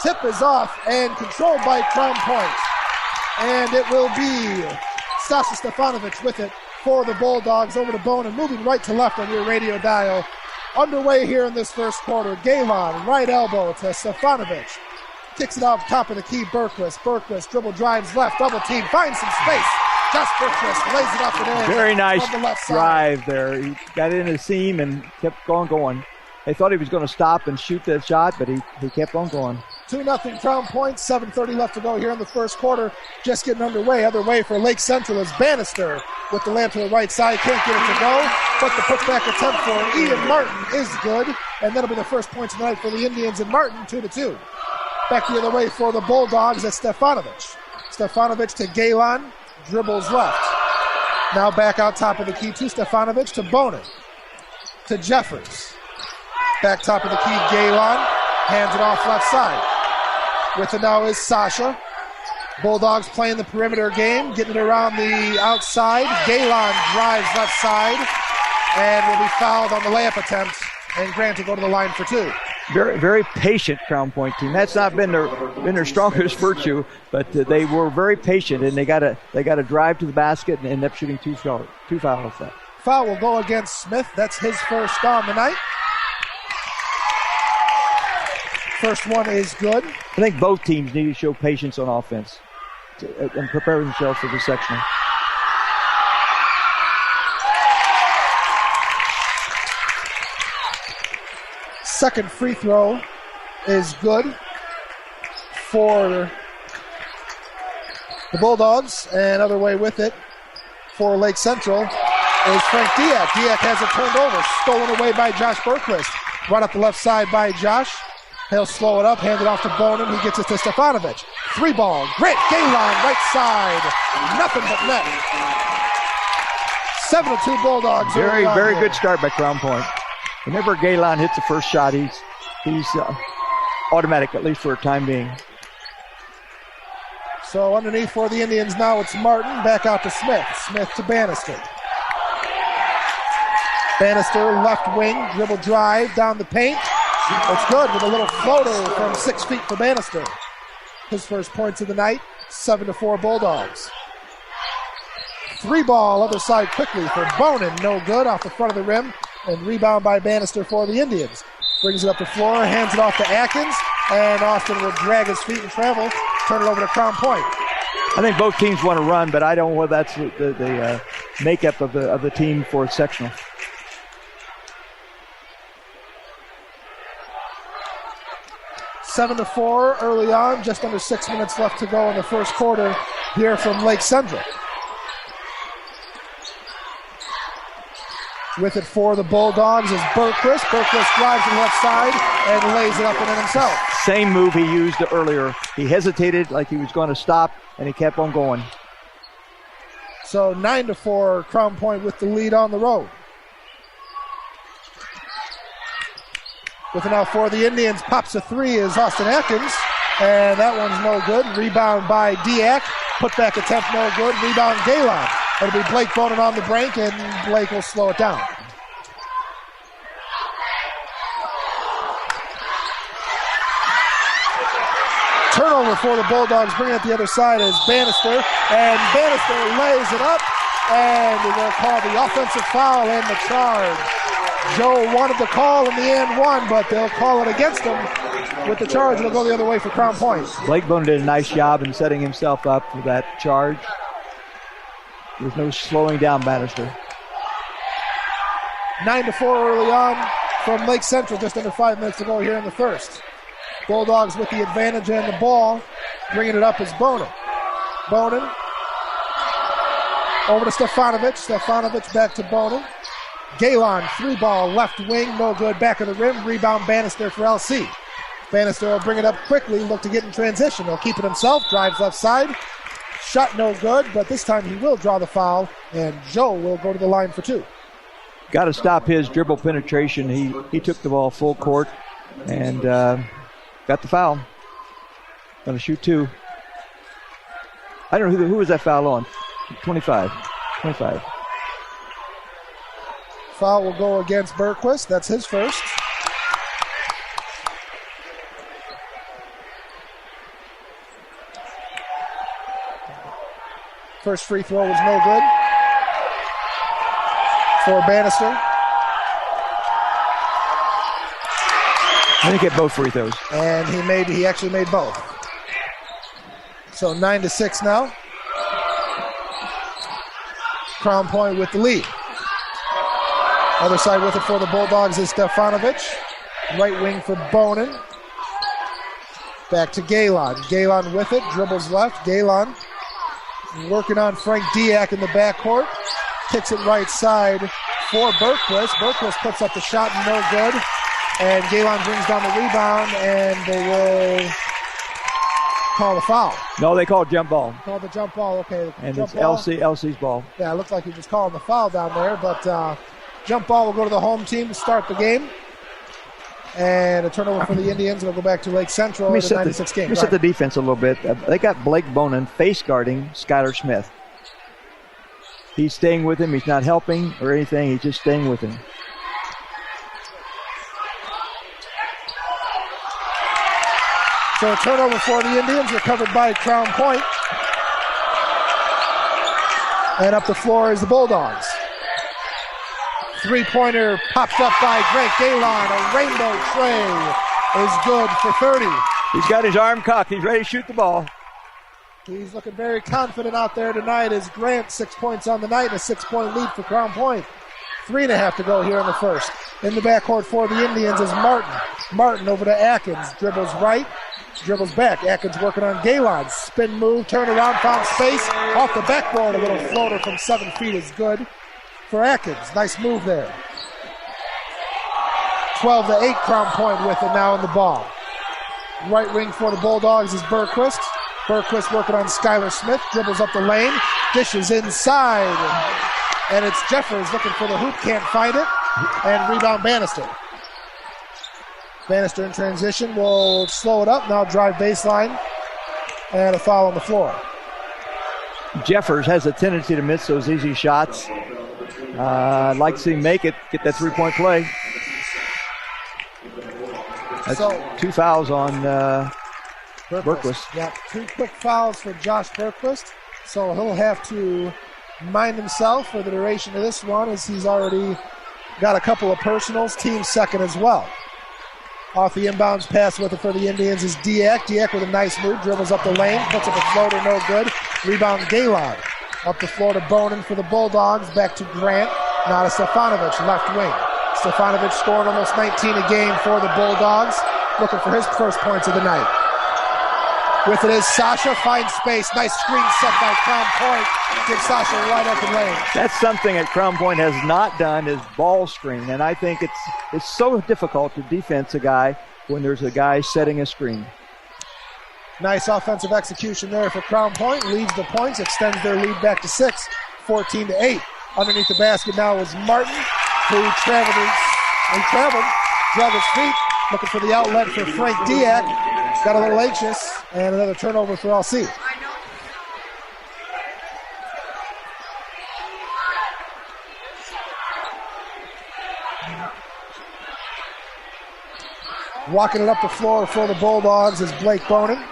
tip is off and controlled by Crown Point. And it will be Sasha Stefanovic with it for the Bulldogs over to Bone and moving right to left on your radio dial. Underway here in this first quarter. Galen, right elbow to Stefanovic. Kicks it off top of the key, Berquist. Berquist dribble drives left, double team, finds some space. Josh Berquist lays it up and in. Very nice on the left drive side. there. He got in the seam and kept going. They thought he was going to stop and shoot that shot, but he kept on going. 2-0 Crown Point, 7:30 left to go here in the first quarter. Just getting underway. Other way for Lake Central is Bannister with the lamp to the right side. Can't get it to go, but the putback attempt for Ian Martin is good. And that'll be the first points tonight for the Indians and Martin, 2-2. Back the other way for the Bulldogs, that's Stefanovic. Stefanovic to Galen, dribbles left. Now back out top of the key to Stefanovic to Bonin. To Jeffers. Back top of the key, Galen, hands it off left side. With it now is Sasha. Bulldogs playing the perimeter game, getting it around the outside. Galen drives left side and will be fouled on the layup attempt, and Grant to go to the line for two. Very, very patient Crown Point team. That's not been their strongest virtue, but they were very patient, and they got to drive to the basket and end up shooting two fouls. Foul will go against Smith. That's his first on the night. First one is good. I think both teams need to show patience on offense and prepare themselves for the sectional. Second free throw is good for the Bulldogs, and other way with it for Lake Central is Frank Diak. Diak has it turned over, stolen away by Josh Berquist. Right up the left side by Josh. He'll slow it up, hand it off to Bonin. He gets it to Stefanovic. Three ball, Grant Galen, right side. Nothing but net. 7-2 Bulldogs. Very good start by Crown Point. Whenever Galen hits the first shot, he's automatic, at least for a time being. So underneath for the Indians now, it's Martin. Back out to Smith. Smith to Bannister. Bannister, left wing, dribble drive down the paint. It's good with a little floater from 6 feet for Bannister. His first points of the night, 7-4 Bulldogs. Three ball, other side quickly for Bonin. No good off the front of the rim. And rebound by Bannister for the Indians. Brings it up the floor, hands it off to Atkins, and Austin will drag his feet and travel, turn it over to Crown Point. I think both teams want to run, but I don't know whether that's the makeup of the team for sectional. 7-4 early on, just under 6 minutes left to go in the first quarter here from Lake Central. With it for the Bulldogs is Berquist. Berquist drives to the left side and lays it up and in himself. Same move he used earlier. He hesitated like he was going to stop, and he kept on going. So 9-4 Crown Point with the lead on the road. With it now for the Indians, pops a three is Austin Atkins, and that one's no good. Rebound by Diak. Putback attempt no good. Rebound Galen. It'll be Blake Bonin on the break, and Blake will slow it down. Turnover for the Bulldogs. Bringing it the other side is Bannister, and Bannister lays it up, and they'll call the offensive foul and the charge. Joe wanted the call in the end one, but they'll call it against him with the charge. It'll go the other way for Crown Point. Blake Bonin did a nice job in setting himself up for that charge. There's no slowing down Bannister. 9-4 early on from Lake Central, just under 5 minutes to go here in the first. Bulldogs with the advantage and the ball. Bringing it up is Bonin. Bonin over to Stefanovic. Stefanovic back to Bonin. Galen, three ball, left wing, no good, back of the rim. Rebound Bannister for LC. Bannister will bring it up quickly, look to get in transition. He'll keep it himself, drives left side. Shot no good, but this time he will draw the foul, and Joe will go to the line for two. Got to stop his dribble penetration. He took the ball full court and got the foul. Going to shoot two. I don't know who was that foul on. 25. Foul will go against Berquist. That's his first. First free throw was no good for Bannister. I think he hit both free throws. And he actually made both. So 9-6 now. Crown Point with the lead. Other side with it for the Bulldogs is Stefanovic. Right wing for Bonin. Back to Galen. Galen with it. Dribbles left. Galen working on Frank Diak in the backcourt. Kicks it right side for Bergquist. Bergquist puts up the shot, no good. And Galen brings down the rebound, and they will call the foul. No, they called jump ball. Called the jump ball, okay. And jump it's ball. LC's ball. Yeah, it looked like he was calling the foul down there, but jump ball will go to the home team to start the game. And a turnover for the Indians. It'll go back to Lake Central in the 96 game. Let me set the defense a little bit. They got Blake Bonin face guarding Skylar Smith. He's staying with him. He's not helping or anything. He's just staying with him. So a turnover for the Indians, recovered by Crown Point. And up the floor is the Bulldogs. Three-pointer popped up by Grant Galen. A rainbow tray is good for 30. He's got his arm cocked. He's ready to shoot the ball. He's looking very confident out there tonight as Grant 6 points on the night and a 6-point lead for Crown Point. 3.5 to go here in the first. In the backcourt for the Indians is Martin. Martin over to Atkins. Dribbles right. Dribbles back. Atkins working on Galen. Spin move. Turn around. Found space. Off the backboard. A little floater from 7 feet is good for Atkins. Nice move there. 12-8 Crown Point with it now in the ball. Right wing for the Bulldogs is Bergquist. Bergquist working on Skylar Smith. Dribbles up the lane. Dishes inside. And it's Jeffers looking for the hoop. Can't find it. And rebound Bannister. Bannister in transition will slow it up. Now drive baseline. And a foul on the floor. Jeffers has a tendency to miss those easy shots. I'd like to see him make it, get that three-point play. That's So, 2 fouls on Bergquist. Yeah, 2 quick fouls for Josh Bergquist. So he'll have to mind himself for the duration of this one as he's already got a couple of personals. Team second as well. Off the inbounds pass with it for the Indians is Diak. Diak with a nice move. Dribbles up the lane. Puts up a floater. No good. Rebound Galen. Up the floor to Bonin for the Bulldogs. Back to Grant. Now to Stefanovic, left wing. Stefanovic scored almost 19 a game for the Bulldogs. Looking for his first points of the night. With it is Sasha. Finds space. Nice screen set by Crown Point. Gives Sasha a wide open lane. That's something that Crown Point has not done is ball screen. And I think it's so difficult to defense a guy when there's a guy setting a screen. Nice offensive execution there for Crown Point. Leads the points, extends their lead back to 6, 14-8. Underneath the basket now is Martin, who traveled, drug his feet, looking for the outlet for Frank Diak. Got a little anxious, and another turnover for LC. Walking it up the floor for the Bulldogs is Blake Bonin.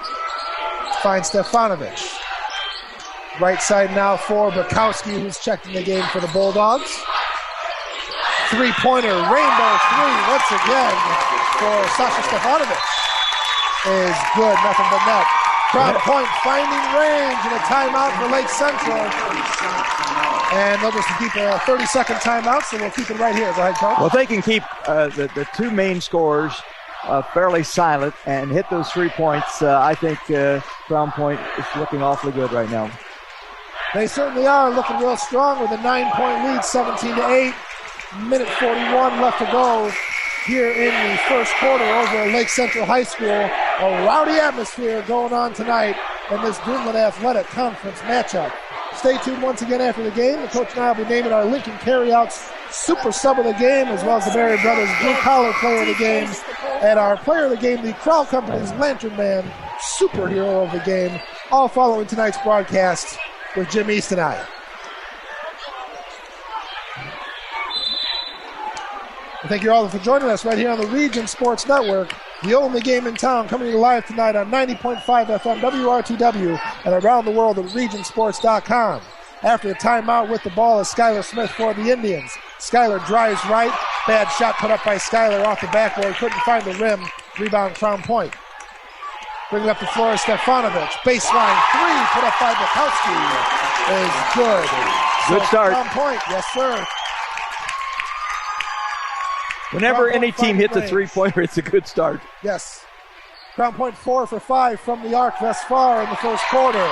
Finds Stefanovic. Right side now for Bukowski, who's checked in the game for the Bulldogs. Three-pointer, rainbow three, once again for Sasha Stefanovic. Is good, nothing but net. Crown Point finding range and a timeout for Lake Central. And they'll just keep a 30-second timeout, so we'll keep it right here. Go ahead, Coach. Well, if they can keep the two main scorers fairly silent and hit those 3 points, I think Crown Point is looking awfully good right now. They certainly are looking real strong with a 9-point lead, 17-8. Minute 41 left to go here in the first quarter over at Lake Central High School. A rowdy atmosphere going on tonight in this Duneland Athletic Conference matchup. Stay tuned once again after the game. The coach and I will be naming our Lincoln Carryouts Super Sub of the game, as well as the Berry Brothers Blue Collar Player of the game, and our Player of the Game, the Crowell Company's Lantern Man Superhero of the game, all following tonight's broadcast with Jim East and I. Thank you all for joining us right here on the Region Sports Network The only game in town, coming to you live tonight on 90.5 FM WRTW and around the world at regionsports.com. After the timeout with the ball is Skylar Smith for the Indians. Skylar drives right. Bad shot put up by Skylar off the backboard. Couldn't find the rim. Rebound Crown Point. Bringing up the floor is Stefanovic. Baseline three put up by Bukowski is good. Good start. Crown Point, yes sir. Whenever any team hits a three-pointer, it's a good start. Yes. Crown Point 4 for 5 from the arc thus far in the first quarter.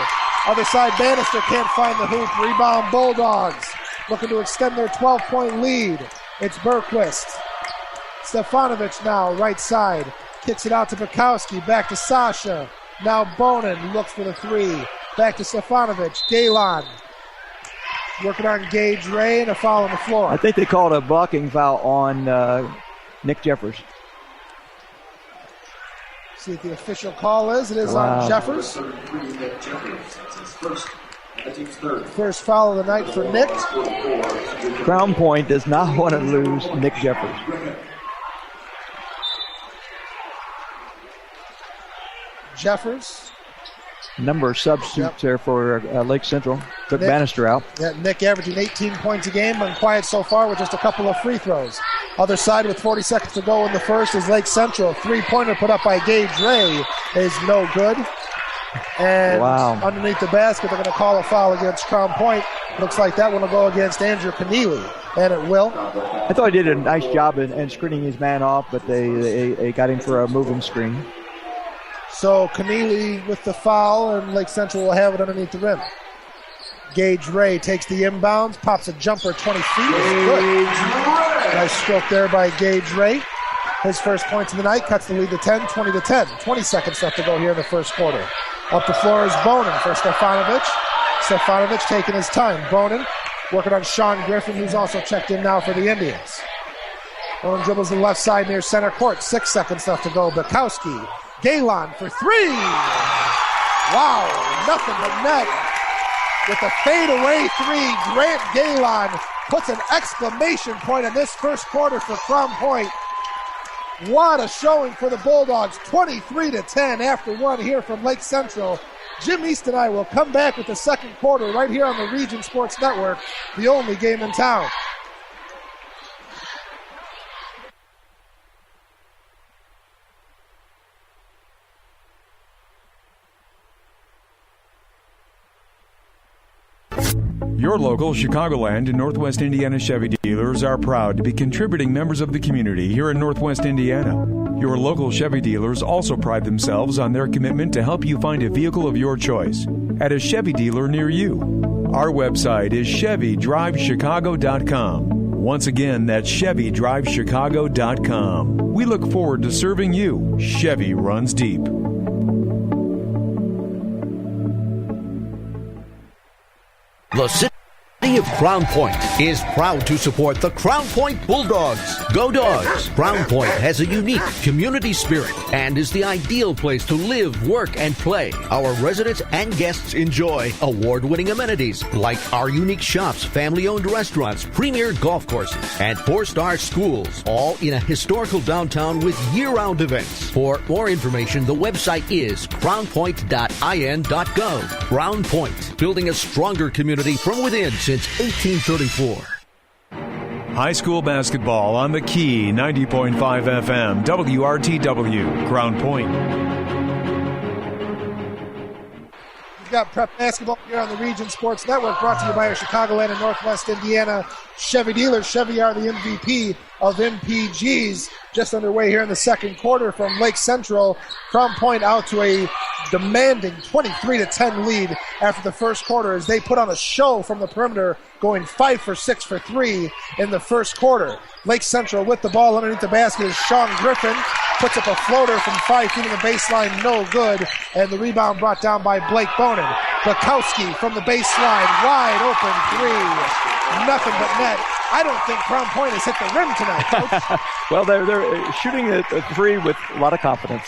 Other side, Bannister can't find the hoop. Rebound Bulldogs. Looking to extend their 12-point lead. It's Bergquist. Stefanovic now, right side. Kicks it out to Bukowski. Back to Sasha. Now Bonin looks for the three. Back to Stefanovic. Galen. Working on Gage Ray and a foul on the floor. I think they called a blocking foul on Nick Jeffers. See what the official call is. It is on Jeffers. First foul of the night for Nick. Crown Point does not want to lose Nick Jeffers. Jeffers. Number of substitutes there for Lake Central. Took Bannister out. Yeah, Nick averaging 18 points a game, been quiet so far with just a couple of free throws. Other side with 40 seconds to go in the first is Lake Central. Three-pointer put up by Gage Ray is no good. And underneath the basket, they're going to call a foul against Crown Point. Looks like that one will go against Andrew Keneally, and it will. I thought he did a nice job in screening his man off, but they got him for a moving screen. So Keneally with the foul, and Lake Central will have it underneath the rim. Gage Ray takes the inbounds, pops a jumper 20 feet. Good. Nice stroke there by Gage Ray. His first points of the night cuts the lead to 10, 20-10. 20 seconds left to go here in the first quarter. Up the floor is Bonin for Stefanovic. Stefanovic taking his time. Bonin working on Sean Griffin, who's also checked in now for the Indians. Bonin dribbles the left side near center court. 6 seconds left to go. Bukowski. Galen for three. Wow, nothing but net. With a fadeaway three, Grant Galen puts an exclamation point in this first quarter for Crown Point. What a showing for the Bulldogs, 23-10 after one here from Lake Central. Jim East and I will come back with the second quarter right here on the Region Sports Network, the only game in town. Your local Chicagoland and Northwest Indiana Chevy dealers are proud to be contributing members of the community here in Northwest Indiana. Your local Chevy dealers also pride themselves on their commitment to help you find a vehicle of your choice at a Chevy dealer near you. Our website is ChevyDriveChicago.com. Once again, that's ChevyDriveChicago.com. We look forward to serving you. Chevy runs deep. The city of Crown Point is proud to support the Crown Point Bulldogs. Go Dogs! Crown Point has a unique community spirit and is the ideal place to live, work, and play. Our residents and guests enjoy award-winning amenities like our unique shops, family-owned restaurants, premier golf courses, and 4-star schools, all in a historical downtown with year-round events. For more information, the website is crownpoint.in.gov. Crown Point, building a stronger community from within since 1834. High school basketball on the Key, 90.5 FM, WRTW, Crown Point. We've got prep basketball here on the Region Sports Network, brought to you by our Chicagoland and Northwest Indiana Chevy dealers. Chevy are the MVP of MPGs. Just underway here in the second quarter from Lake Central. Crown Point out to a demanding 23-10 lead after the first quarter as they put on a show from the perimeter, going 5 for 6 for 3 in the first quarter. Lake Central with the ball underneath the basket is Sean Griffin. Puts up a floater from 5 feet in the baseline, no good. And the rebound brought down by Blake Bonin. Bukowski from the baseline, wide open three. Nothing but net. I don't think Crown Point has hit the rim tonight, Coach. Well, they're shooting a three with a lot of confidence.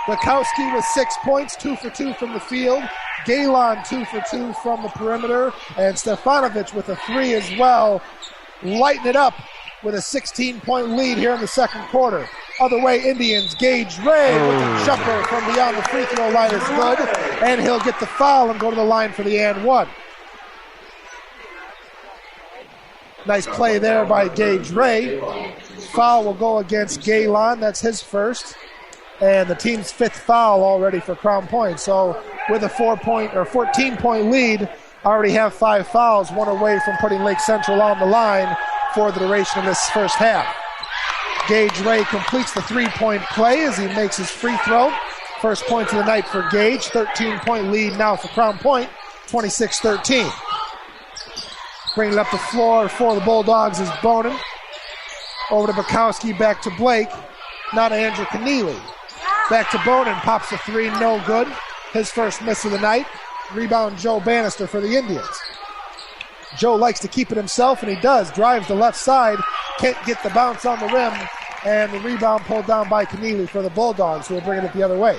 Bukowski with 6 points, 2 for 2 from the field. Galen 2 for 2 from the perimeter. And Stefanovic with a 3 as well. Lighten it up with a 16-point lead here in the second quarter. Other way, Indians. Gage Ray with a jumper from beyond the free throw line is good. And he'll get the foul and go to the line for the and one. Nice play there by Gage Ray. Foul will go against Galen. That's his first. And the team's fifth foul already for Crown Point. So with a 14-point lead, already have 5 fouls, one away from putting Lake Central on the line for the duration of this first half. Gage Ray completes the 3-point play as he makes his free throw. First point of the night for Gage. 13-point lead now for Crown Point, 26-13. Bringing it up the floor for the Bulldogs is Bonin. Over to Bukowski, back to Blake. Now to Andrew Keneally. Back to Bonin, pops a 3, no good. His first miss of the night. Rebound Joe Bannister for the Indians. Joe likes to keep it himself, and he does. Drives the left side, can't get the bounce on the rim, and the rebound pulled down by Keneally for the Bulldogs, who will bring it the other way.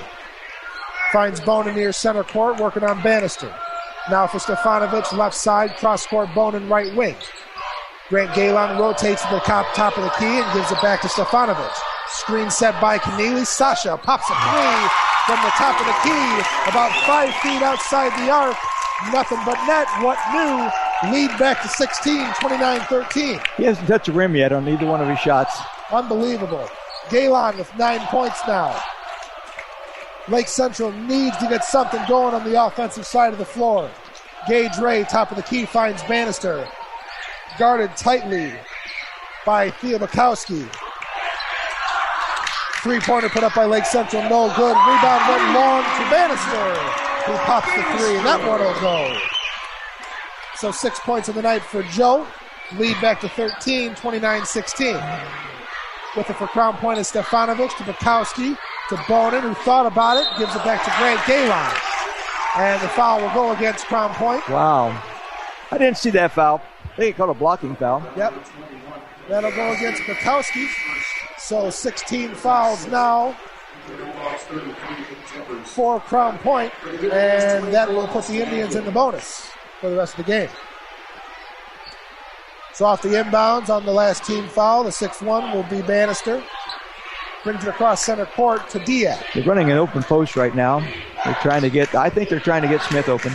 Finds Bonin near center court, working on Bannister. Now for Stefanovic, left side, cross court, Bonin right wing. Grant Galen rotates to the top of the key and gives it back to Stefanovic. Screen set by Keneally. Sasha pops a 3 from the top of the key, about 5 feet outside the arc. Nothing but net. What new? Lead back to 16, 29-13. He hasn't touched the rim yet on either one of his shots. Unbelievable. Galen with 9 points now. Lake Central needs to get something going on the offensive side of the floor. Gage Ray, top of the key, finds Bannister. Guarded tightly by Theo Bukowski. 3-pointer put up by Lake Central, no good. Rebound went long to Bannister, who pops the 3, and that one will go. So 6 points of the night for Joe. Lead back to 13, 29-16. With it for Crown Point is Stefanovic to Bukowski to Bonin, who thought about it, gives it back to Grant Galen. And the foul will go against Crown Point. Wow. I didn't see that foul. They called a blocking foul. Yep. That'll go against Bukowski. So 16 fouls now for Crown Point, and that will put the Indians in the bonus for the rest of the game. So off the inbounds on the last team foul, the 6th one will be Bannister. Brings it across center court to Diaz. They're running an open post right now. I think they're trying to get Smith open.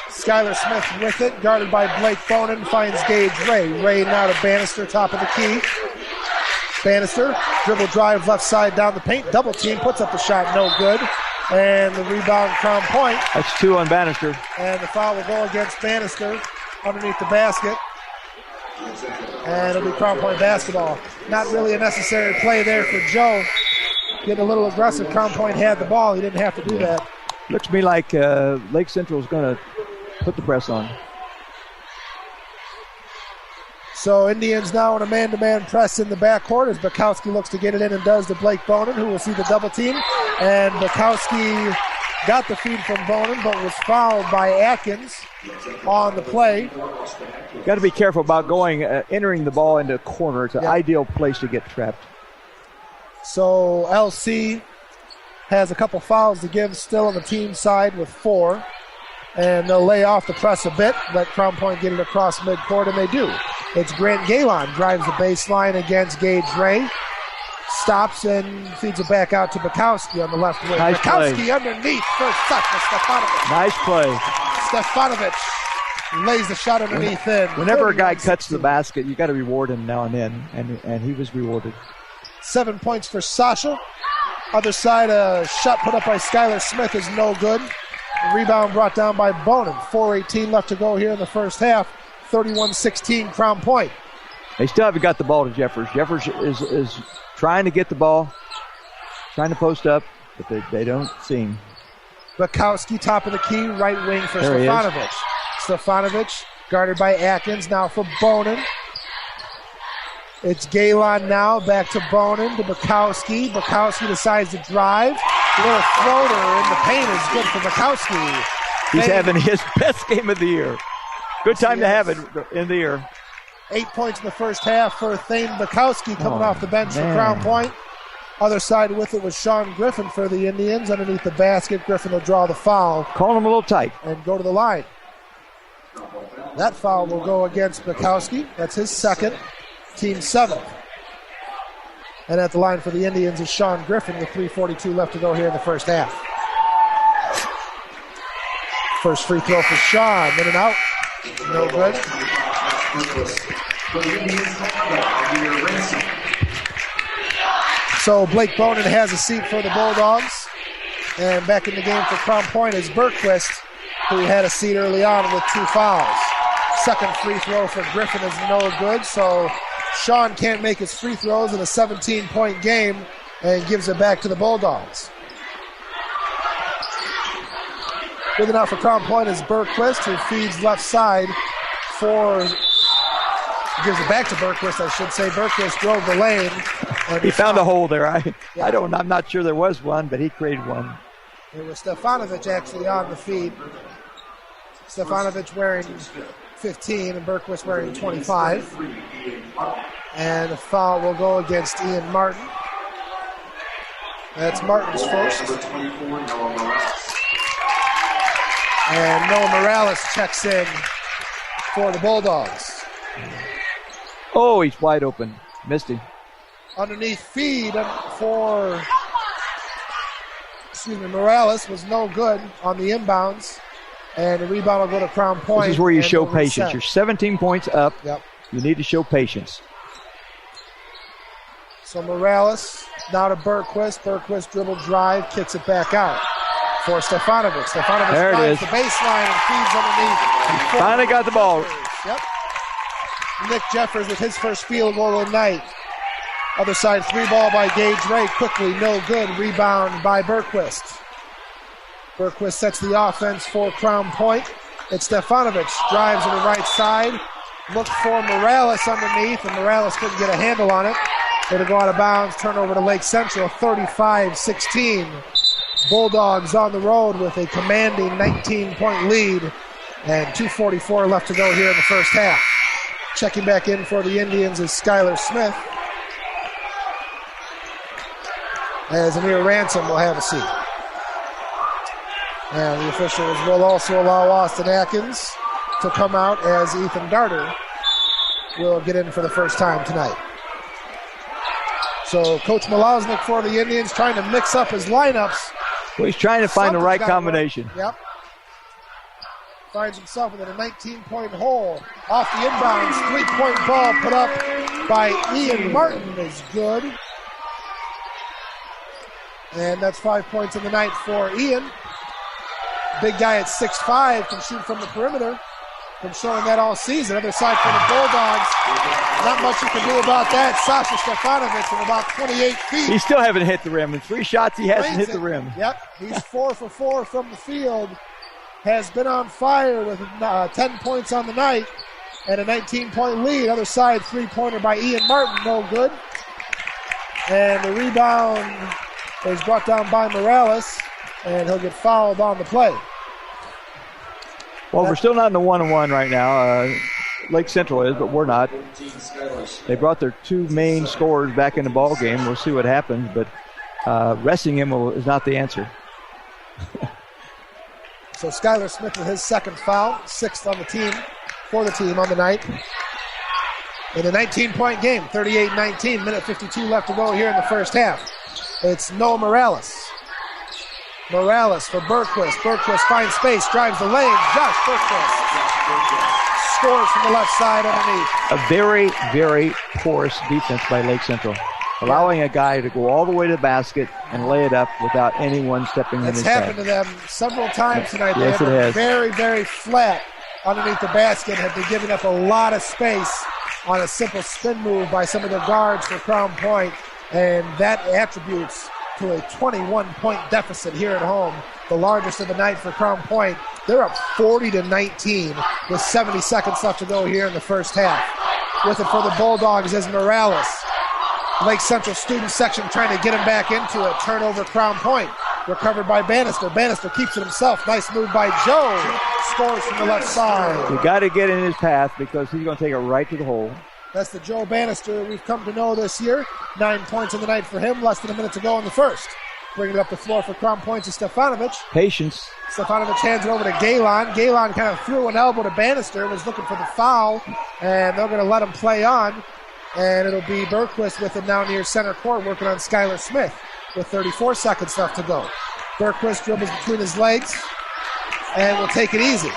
Skylar Smith with it, guarded by Blake Bonin, finds Gage Ray. Ray now to Bannister, top of the key. Bannister, dribble drive left side down the paint, double team, puts up the shot, no good. And the rebound, Crown Point. That's 2 on Bannister. And the foul will go against Bannister underneath the basket. And it'll be Crown Point basketball. Not really a necessary play there for Joe. Getting a little aggressive. Crown Point had the ball. He didn't have to do that. Looks to me like Lake Central is going to put the press on. So Indians now in a man-to-man press in the backcourt as Bukowski looks to get it in and does to Blake Bonin, who will see the double team. And Bukowski got the feed from Bonin, but was fouled by Atkins on the play. Got to be careful about entering the ball into a corner. It's an ideal place to get trapped. So LC has a couple fouls to give still on the team side with 4. And they'll lay off the press a bit, let Crown Point get it across midcourt, and they do. It's Grant Galen drives the baseline against Gage Ray. Stops and feeds it back out to Bukowski on the left wing. Nice Bukowski play. Underneath for Stefanovic. Nice play. Stefanovic lays the shot underneath in. Whenever a guy cuts the basket, you got to reward him now and then, and he was rewarded. 7 points for Sasha. Other side, a shot put up by Skylar Smith is no good. Rebound brought down by Bonin. 4:18 left to go here in the first half. 31-16 Crown Point. They still haven't got the ball to Jeffers. Jeffers is trying to get the ball, trying to post up, but they don't seem. Bukowski, top of the key, right wing for Stefanovic. Stefanovic, guarded by Atkins, now for Bonin. It's Galen now, back to Bonin, to Bukowski. Bukowski decides to drive. Little floater in the paint is good for Bukowski. He's having his best game of the year. Good time to have it in the year. 8 points in the first half for Thane Bukowski coming off the bench for Crown Point. Other side with it was Sean Griffin for the Indians. Underneath the basket, Griffin will draw the foul. Calling him a little tight. And go to the line. That foul will go against Bukowski. That's his second. Team 7th. And at the line for the Indians is Sean Griffin with 3:42 left to go here in the first half. First free throw for Sean. In and out. No good. So Blake Bonin has a seat for the Bulldogs. And back in the game for Crown Point is Bergquist, who had a seat early on with 2 fouls. Second free throw for Griffin is no good, so Sean can't make his free throws in a 17-point game and gives it back to the Bulldogs. Good enough for Crown Point is Bergquist, who feeds left side gives it back to Bergquist, I should say. Bergquist drove the lane. And he found a hole there. I'm not sure there was one, but he created one. It was Stefanovic actually on the feed. Stefanovic wearing 15 and Bergquist wearing 25. And the foul will go against Ian Martin. That's Martin's first. And Noah Morales checks in for the Bulldogs. Oh, he's wide open. Missed him. Underneath feed for Morales was no good on the inbounds. And the rebound will go to Crown Point. This is where you show patience. You're 17 points up. Yep. You need to show patience. So Morales now to Bergquist. Bergquist dribble drive, kicks it back out for Stefanovic. Stefanovic finds the baseline and feeds underneath. He finally got the ball. Yep. Nick Jeffers with his first field goal of the night. Other side, 3 ball by Gage Ray. Quickly, no good. Rebound by Bergquist. Bergquist sets the offense for Crown Point. It's Stefanovic. Drives to the right side. Looked for Morales underneath, and Morales couldn't get a handle on it. It'll go out of bounds. Turnover to Lake Central, 35-16. Bulldogs on the road with a commanding 19-point lead. And 2:44 left to go here in the first half. Checking back in for the Indians is Skylar Smith. As Amir Ransom will have a seat. And the officials will also allow Austin Atkins to come out as Ethan Darter will get in for the first time tonight. So Coach Malosnik for the Indians trying to mix up his lineups. Well, he's trying to find the right combination. Yep. Finds himself within a 19-point hole. Off the inbounds, 3-point ball put up by Ian Martin is good. And that's 5 points in the night for Ian. Big guy at 6'5", can shoot from the perimeter. Been showing that all season. Other side for the Bulldogs. Not much you can do about that. Sasha Stefanovic from about 28 feet. He still haven't hit the rim. In 3 shots, he hasn't hit the rim. Yep, he's 4 for 4 from the field. Has been on fire with 10 points on the night and a 19-point lead. Other side, 3-pointer by Ian Martin, no good. And the rebound is brought down by Morales, and he'll get fouled on the play. Well, we're still not in the 1-on-1 right now. Lake Central is, but we're not. They brought their 2 main scorers back in the ball game. We'll see what happens, but resting him is not the answer. So Skylar Smith with his second foul, 6th on the team, for the team on the night. In a 19-point game, 38-19, minute 52 left to go here in the first half. It's Noah Morales. Morales for Bergquist. Bergquist finds space, drives the lane. Josh Bergquist scores from the left side underneath. A very, very porous defense by Lake Central. Allowing a guy to go all the way to the basket and lay it up without anyone stepping in his path. It's happened to them several times tonight. Yes, they it have has. Very, very flat underneath the basket. Have been giving up a lot of space on a simple spin move by some of the guards for Crown Point, and that attributes to a 21-point deficit here at home, the largest of the night for Crown Point. They're up 40-19 with 70 seconds left to go here in the first half. With it for the Bulldogs is Morales. Lake Central student section trying to get him back into it. Turnover Crown Point. Recovered by Bannister. Bannister keeps it himself. Nice move by Joe. Scores from the left side. You got to get in his path because he's going to take it right to the hole. That's the Joe Bannister we've come to know this year. 9 points in the night for him. Less than a minute to go in the first. Bringing it up the floor for Crown Point to Stefanovic. Patience. Stefanovic hands it over to Galen. Galen kind of threw an elbow to Bannister, was looking for the foul, and they're going to let him play on. And it'll be Bergquist with it now near center court, working on Skylar Smith with 34 seconds left to go. Bergquist dribbles between his legs and will take it easy.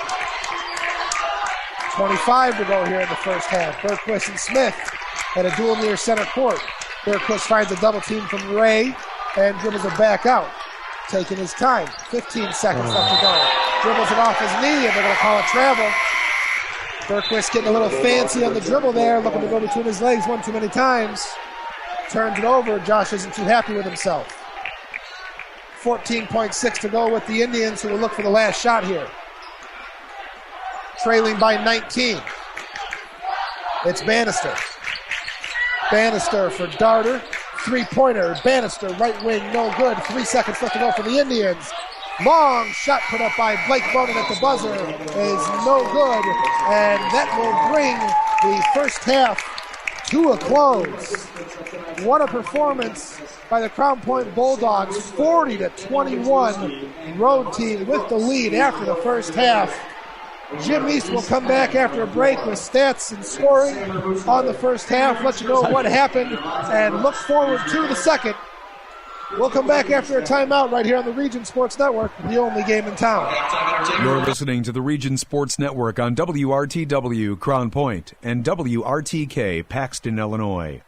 25 to go here in the first half. Bergquist and Smith at a duel near center court. Bergquist finds a double team from Ray and dribbles it back out, taking his time. 15 seconds left to go. Dribbles it off his knee, and they're going to call it travel. Bergquist getting a little fancy on the dribble there, looking to go between his legs one too many times. Turns it over. Josh isn't too happy with himself. 14.6 to go with the Indians, who will look for the last shot here. Trailing by 19. It's Bannister. Bannister for Darter. Three-pointer. Bannister, right wing, no good. 3 seconds left to go for the Indians. Long shot put up by Blake Bonin at the buzzer is no good. And that will bring the first half to a close. What a performance by the Crown Point Bulldogs. 40-21 road team with the lead after the first half. Jim East will come back after a break with stats and scoring on the first half, let you know what happened, and look forward to the second. We'll come back after a timeout right here on the Region Sports Network, the only game in town. You're listening to the Region Sports Network on WRTW Crown Point and WRTK Paxton, Illinois.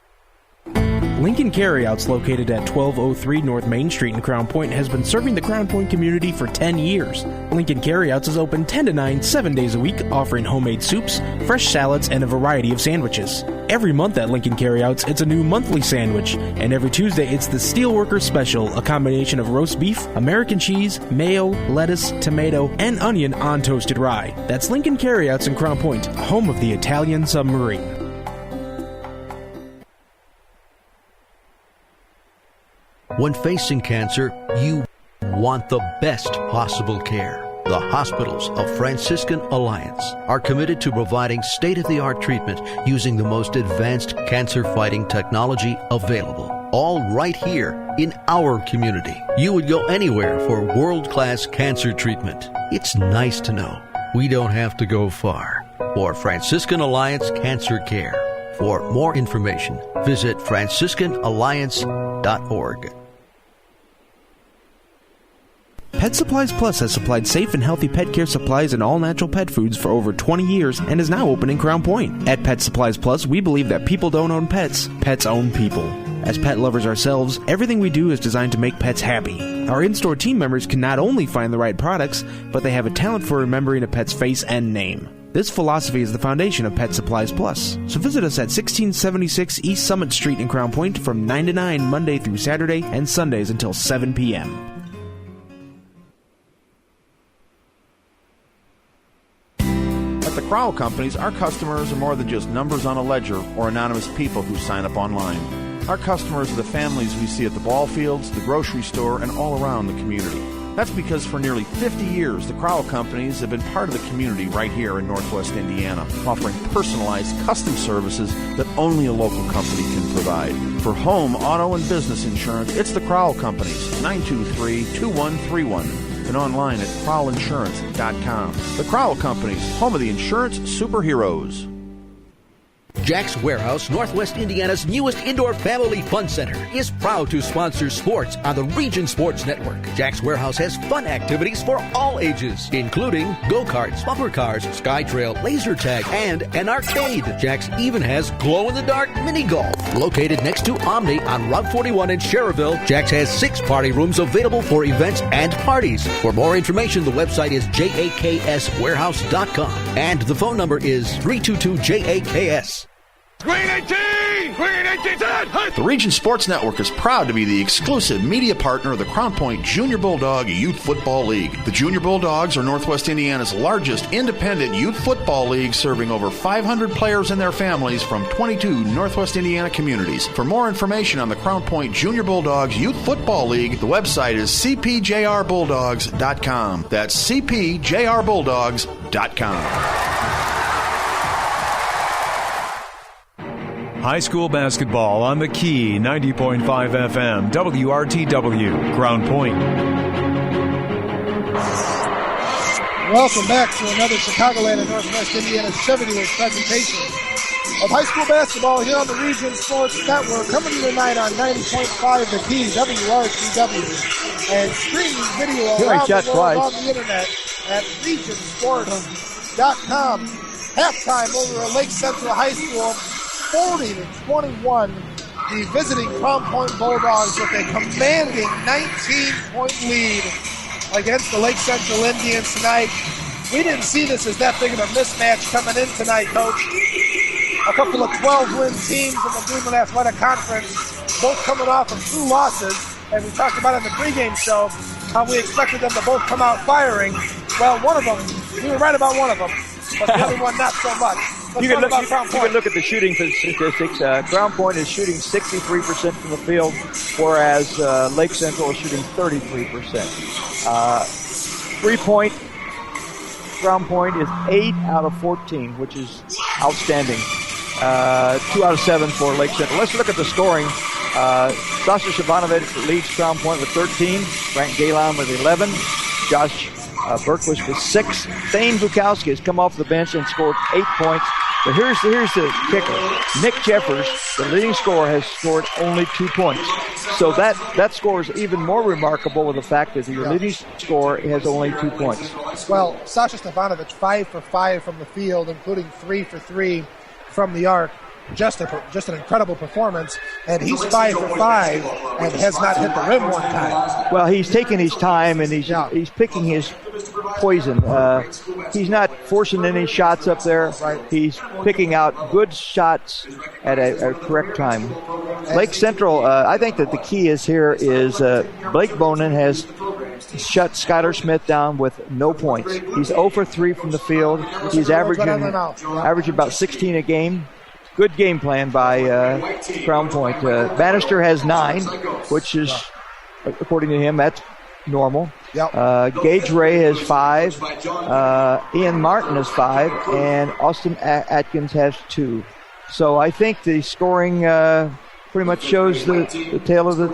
Lincoln Carryouts, located at 1203 North Main Street in Crown Point, has been serving the Crown Point community for 10 years. Lincoln Carryouts is open 10 to 9, 7 days a week, offering homemade soups, fresh salads, and a variety of sandwiches. Every month at Lincoln Carryouts, it's a new monthly sandwich, and every Tuesday it's the Steelworker Special, a combination of roast beef, American cheese, mayo, lettuce, tomato, and onion on toasted rye. That's Lincoln Carryouts in Crown Point, home of the Italian Submarine. When facing cancer, you want the best possible care. The hospitals of Franciscan Alliance are committed to providing state-of-the-art treatment using the most advanced cancer-fighting technology available. All right here in our community. You would go anywhere for world-class cancer treatment. It's nice to know we don't have to go far for Franciscan Alliance Cancer Care. For more information, visit franciscanalliance.org. Pet Supplies Plus has supplied safe and healthy pet care supplies and all-natural pet foods for over 20 years and is now open in Crown Point. At Pet Supplies Plus, we believe that people don't own pets, pets own people. As pet lovers ourselves, everything we do is designed to make pets happy. Our in-store team members can not only find the right products, but they have a talent for remembering a pet's face and name. This philosophy is the foundation of Pet Supplies Plus. So visit us at 1676 East Summit Street in Crown Point from 9 to 9 Monday through Saturday and Sundays until 7 p.m. At the Crowell Companies, our customers are more than just numbers on a ledger or anonymous people who sign up online. Our customers are the families we see at the ball fields, the grocery store, and all around the community. That's because for nearly 50 years, the Crowell Companies have been part of the community right here in Northwest Indiana, offering personalized custom services that only a local company can provide. For home, auto, and business insurance, it's the Crowell Companies, 923-2131. And online at crowellinsurance.com. The Crowell Companies, home of the insurance superheroes. Jack's Warehouse, Northwest Indiana's newest indoor family fun center, is proud to sponsor sports on the Region Sports Network. Jack's Warehouse has fun activities for all ages, including go-karts, bumper cars, sky trail, laser tag, and an arcade. Jack's even has glow-in-the-dark mini golf. Located next to Omni on Route 41 in Schererville, Jack's has 6 party rooms available for events and parties. For more information, the website is jakswarehouse.com, and the phone number is 322-JAKS. Green 18! Green 18! The Region Sports Network is proud to be the exclusive media partner of the Crown Point Junior Bulldog Youth Football League. The Junior Bulldogs are Northwest Indiana's largest independent youth football league, serving over 500 players and their families from 22 Northwest Indiana communities. For more information on the Crown Point Junior Bulldogs Youth Football League, the website is cpjrbulldogs.com. That's cpjrbulldogs.com. High school basketball on the Key 90.5 FM, WRTW, Crown Point. Welcome back to another Chicagoland and Northwest Indiana Chevy Dealers presentation of high school basketball here on the Region Sports Network. Coming to you tonight on 90.5 The Key, WRTW. And streaming video around the world on the internet at regionsports.com. Halftime over at Lake Central High School, 40-21. The visiting Crown Point Bulldogs with a commanding 19-point lead against the Lake Central Indians tonight. We didn't see this as that big of a mismatch coming in tonight, Coach. A couple of 12-win teams in the Greenland Athletic Conference, both coming off of 2 losses. And we talked about in the pregame show how we expected them to both come out firing. Well, one of them, we were right about one of them, but the other one not so much. You can look at the shooting statistics. Crown Point is shooting 63% from the field, whereas Lake Central is shooting 33%. 3-point, Crown Point is 8 out of 14, which is outstanding. 2 out of 7 for Lake Central. Let's look at the scoring. Sasha Shabanovic leads Crown Point with 13. Grant Galon with 11. Josh Berkwish with 6. Thane Bukowski has come off the bench and scored 8 points. But here's the kicker. Nick Jeffers, the leading scorer, has scored only 2 points. So that score is even more remarkable with the fact that your leading scorer has only 2 points. Well, Sasha Stefanovic, 5 for 5 from the field, including 3 for 3 from the arc. Just an incredible performance, and he's 5 for 5 and has not hit the rim one time. Well, he's taking his time and he's picking his poison. He's not forcing any shots up there. Right. He's picking out good shots at a correct time. Lake Central, I think that the key is Blake Bonin has shut Skylar Smith down with no points. He's 0 for 3 from the field. He's averaging about 16 a game. Good game plan by Crown Point. Bannister has 9, which is, according to him, that's normal. Yep. Gage Ray has 5. Ian Martin has 5. And Austin Atkins has 2. So I think the scoring pretty much shows the tale of the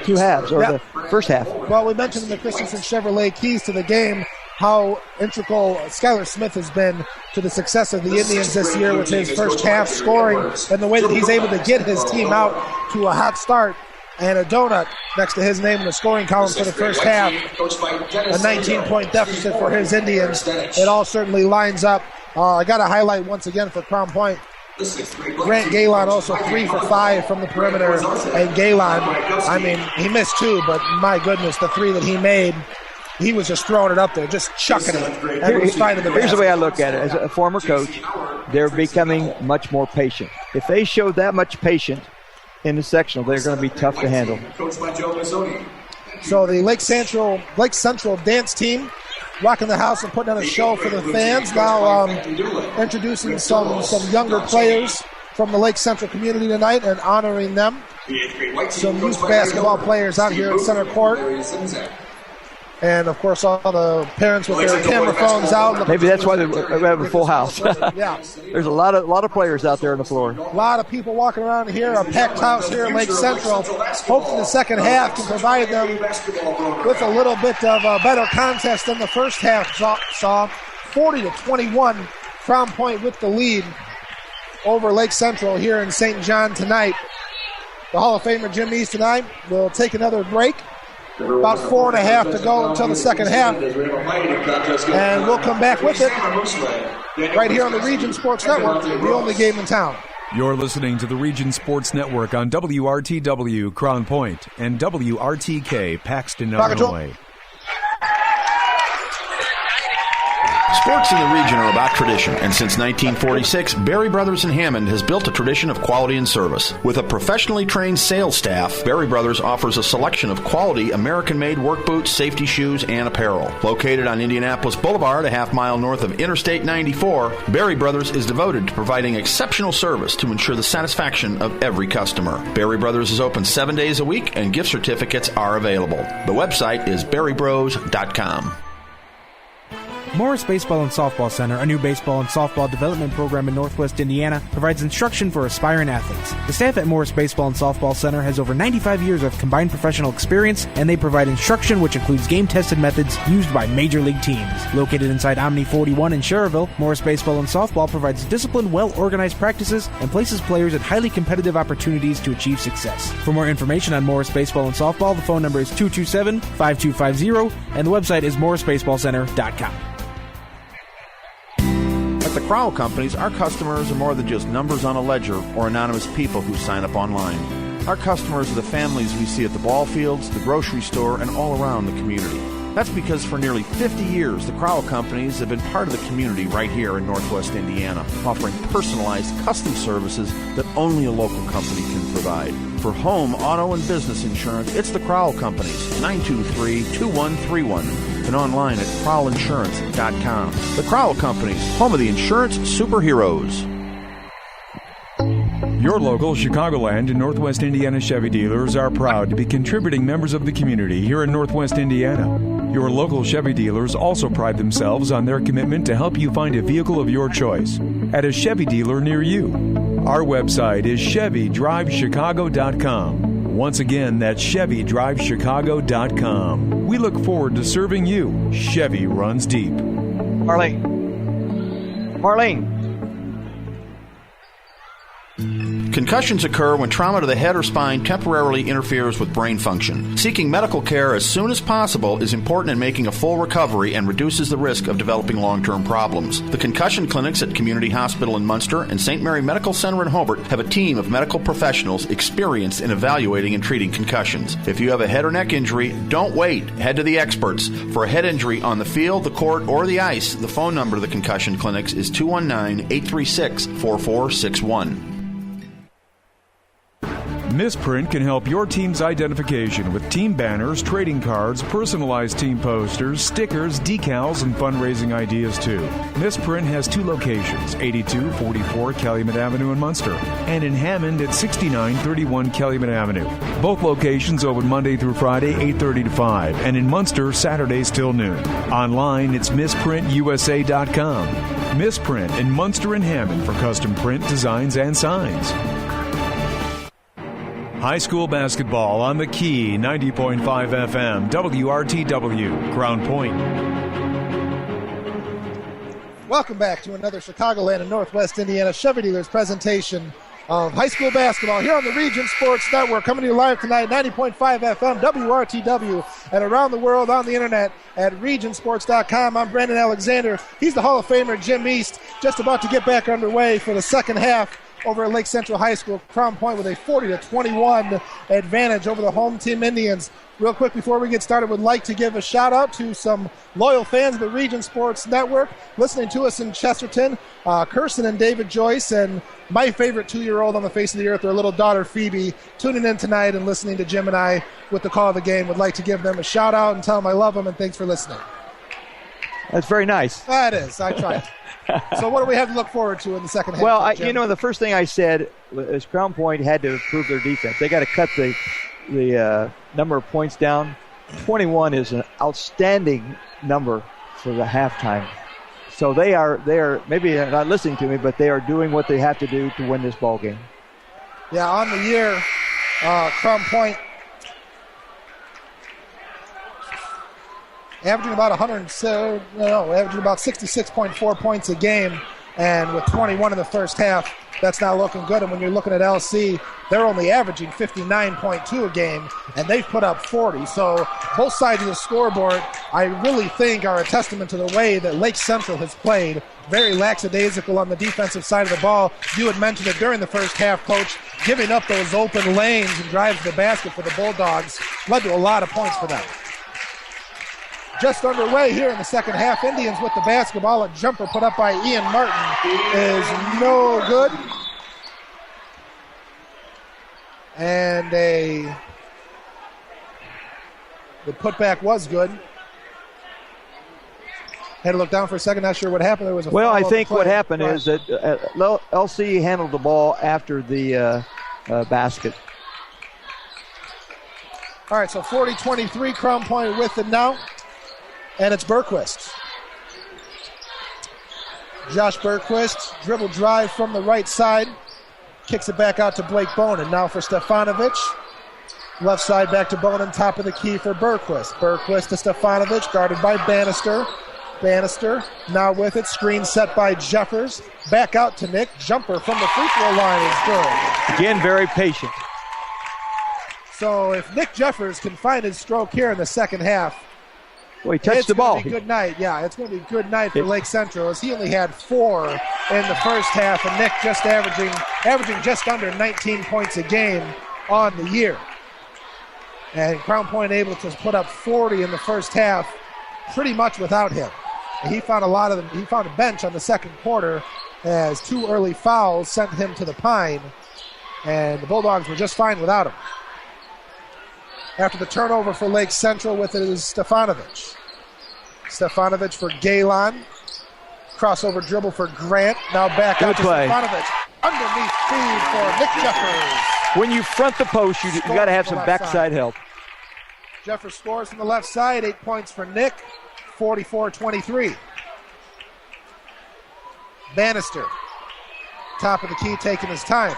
2 halves, or the first half. Well, we mentioned in the Christensen Chevrolet keys to the game how integral Skylar Smith has been to the success of the Indians this year with his first half scoring and the way that he's able to get his team out to a hot start and a donut next to his name in the scoring column for the first half. A 19-point deficit for his Indians. It all certainly lines up. I got to highlight once again for Crown Point, Grant Galon also 3 for 5 from the perimeter. And Galon, I mean, he missed 2, but my goodness, the 3 that he made, he was just throwing it up there, just chucking it. Here's the way I look at it. As a former coach, they're becoming much more patient. If they show that much patience in the sectional, they're going to be tough to handle. So the Lake Central dance team rocking the house and putting on a show for the fans. Now introducing some younger players from the Lake Central community tonight and honoring them. Some youth basketball players out here at center court. And, of course, all the parents with their camera phones out. Maybe that's why they have a full house. Yeah. There's a lot of players out there on the floor. A lot of people walking around here, a packed house here at Lake Central. Hopefully the second half can provide them with a little bit of a better contest than the first half saw. 40-21, Crown Point with the lead over Lake Central here in St. John tonight. The Hall of Famer Jim East tonight will take another break. About 4.5 to go until the second half. And we'll come back with it right here on the Region Sports Network, the only game in town. You're listening to the Region Sports Network on WRTW Crown Point and WRTK Paxton, Illinois. Sports in the region are about tradition, and since 1946, Berry Brothers in Hammond has built a tradition of quality and service. With a professionally trained sales staff, Berry Brothers offers a selection of quality American-made work boots, safety shoes, and apparel. Located on Indianapolis Boulevard, a half-mile north of Interstate 94, Berry Brothers is devoted to providing exceptional service to ensure the satisfaction of every customer. Berry Brothers is open 7 days a week, and gift certificates are available. The website is berrybros.com. Morris Baseball and Softball Center, a new baseball and softball development program in Northwest Indiana, provides instruction for aspiring athletes. The staff at Morris Baseball and Softball Center has over 95 years of combined professional experience, and they provide instruction which includes game-tested methods used by major league teams. Located inside Omni 41 in Schererville, Morris Baseball and Softball provides disciplined, well-organized practices and places players in highly competitive opportunities to achieve success. For more information on Morris Baseball and Softball, the phone number is 227-5250, and the website is morrisbaseballcenter.com. At the Crowell Companies, our customers are more than just numbers on a ledger or anonymous people who sign up online. Our customers are the families we see at the ball fields, the grocery store, and all around the community. That's because for nearly 50 years, the Crowell Companies have been part of the community right here in Northwest Indiana, offering personalized custom services that only a local company can provide. For home, auto, and business insurance, it's the Crowell Companies, 923-2131, and online at crowellinsurance.com. The Crowell Companies, home of the insurance superheroes. Your local Chicagoland and Northwest Indiana Chevy dealers are proud to be contributing members of the community here in Northwest Indiana. Your local Chevy dealers also pride themselves on their commitment to help you find a vehicle of your choice at a Chevy dealer near you. Our website is ChevyDriveChicago.com. Once again, that's ChevyDriveChicago.com. We look forward to serving you. Chevy runs deep. Marlene. Concussions occur when trauma to the head or spine temporarily interferes with brain function. Seeking medical care as soon as possible is important in making a full recovery and reduces the risk of developing long-term problems. The concussion clinics at Community Hospital in Munster and St. Mary Medical Center in Hobart have a team of medical professionals experienced in evaluating and treating concussions. If you have a head or neck injury, don't wait. Head to the experts. For a head injury on the field, the court, or the ice, the phone number to the concussion clinics is 219-836-4461. Misprint can help your team's identification with team banners, trading cards, personalized team posters, stickers, decals, and fundraising ideas too. Misprint has two locations, 8244 Calumet Avenue in Munster and in Hammond at 6931 Calumet Avenue. Both locations open Monday through Friday, 8:30 to 5, and in Munster, Saturdays till noon. Online, it's misprintusa.com. Misprint in Munster and Hammond for custom print designs and signs. High school basketball on the Key, 90.5 FM, WRTW, Crown Point. Welcome back to another Chicagoland and Northwest Indiana Chevy Dealers presentation of high school basketball here on the Region Sports Network, coming to you live tonight, 90.5 FM, WRTW, and around the world on the internet at regionsports.com. I'm Brandon Alexander. He's the Hall of Famer, Jim East, just about to get back underway for the second half over at Lake Central High School. Crown Point with a 40-21 advantage over the home team Indians. Real quick before we get started, would like to give a shout out to some loyal fans of the Region Sports Network listening to us in Chesterton, Kirsten and David Joyce, and my favorite 2-year-old on the face of the earth, their little daughter Phoebe, tuning in tonight and listening to Jim and I with the call of the game. Would like to give them a shout out and tell them I love them and thanks for listening. That's very nice. That is. I tried. So what do we have to look forward to in the second half? Well, the first thing I said is Crown Point had to improve their defense. They got to cut the number of points down. 21 is an outstanding number for the halftime. So they are maybe they're not listening to me, but they are doing what they have to do to win this ball game. Yeah, on the year, Crown Point averaging about 66.4 points a game, and with 21 in the first half, that's not looking good. And when you're looking at LC, they're only averaging 59.2 a game, and they've put up 40. So both sides of the scoreboard, I really think, are a testament to the way that Lake Central has played. Very lackadaisical on the defensive side of the ball. You had mentioned it during the first half, Coach, giving up those open lanes and drives to the basket for the Bulldogs led to a lot of points for them. Just underway here in the second half. Indians with the basketball. A jumper put up by Ian Martin is no good. And the putback was good. Had to look down for a second. Not sure what happened. There was a well, I think what happened is that LC handled the ball after the basket. All right, so 40-23, Crown Point with it now. And it's Berquist. Josh Bergquist, dribble drive from the right side. Kicks it back out to Blake Bonin. Now for Stefanovic. Left side back to Bonin, top of the key for Bergquist. Bergquist to Stefanovic, guarded by Bannister. Bannister now with it. Screen set by Jeffers. Back out to Nick. Jumper from the free throw line is good. Again, very patient. So if Nick Jeffers can find his stroke here in the second half, well, he touched the ball. It's going to be a good night. Yeah, it's going to be a good night for Lake Central, as he only had 4 in the first half, and Nick just averaging just under 19 points a game on the year. And Crown Point able to put up 40 in the first half, pretty much without him. And he found a bench on the second quarter, as 2 early fouls sent him to the pine, and the Bulldogs were just fine without him. After the turnover for Lake Central, with it is Stefanovic. Stefanovic for Galen. Crossover dribble for Grant. Now back out to Stefanovic. Underneath feed for Nick Jeffers. When you front the post, you got to have some backside help. Jeffers scores from the left side. 8 points for Nick. 44-23. Bannister. Top of the key, taking his time.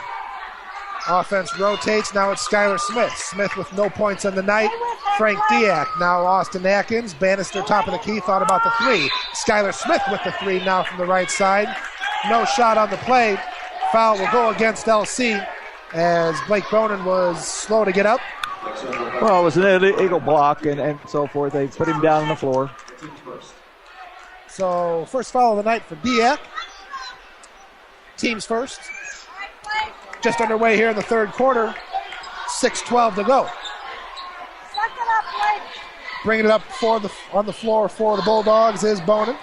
Offense rotates. Now it's Skylar Smith. Smith with no points on the night. Frank Diak. Now Austin Atkins. Bannister top of the key. Thought about the 3. Skylar Smith with the 3 now from the right side. No shot on the play. Foul will go against LC, as Blake Bonin was slow to get up. Well, it was an illegal block and so forth. They put him down on the floor. So first foul of the night for Diak. Team's first. Just underway here in the third quarter. 6:12 to go. Bringing it up on the floor for the Bulldogs is Bonin.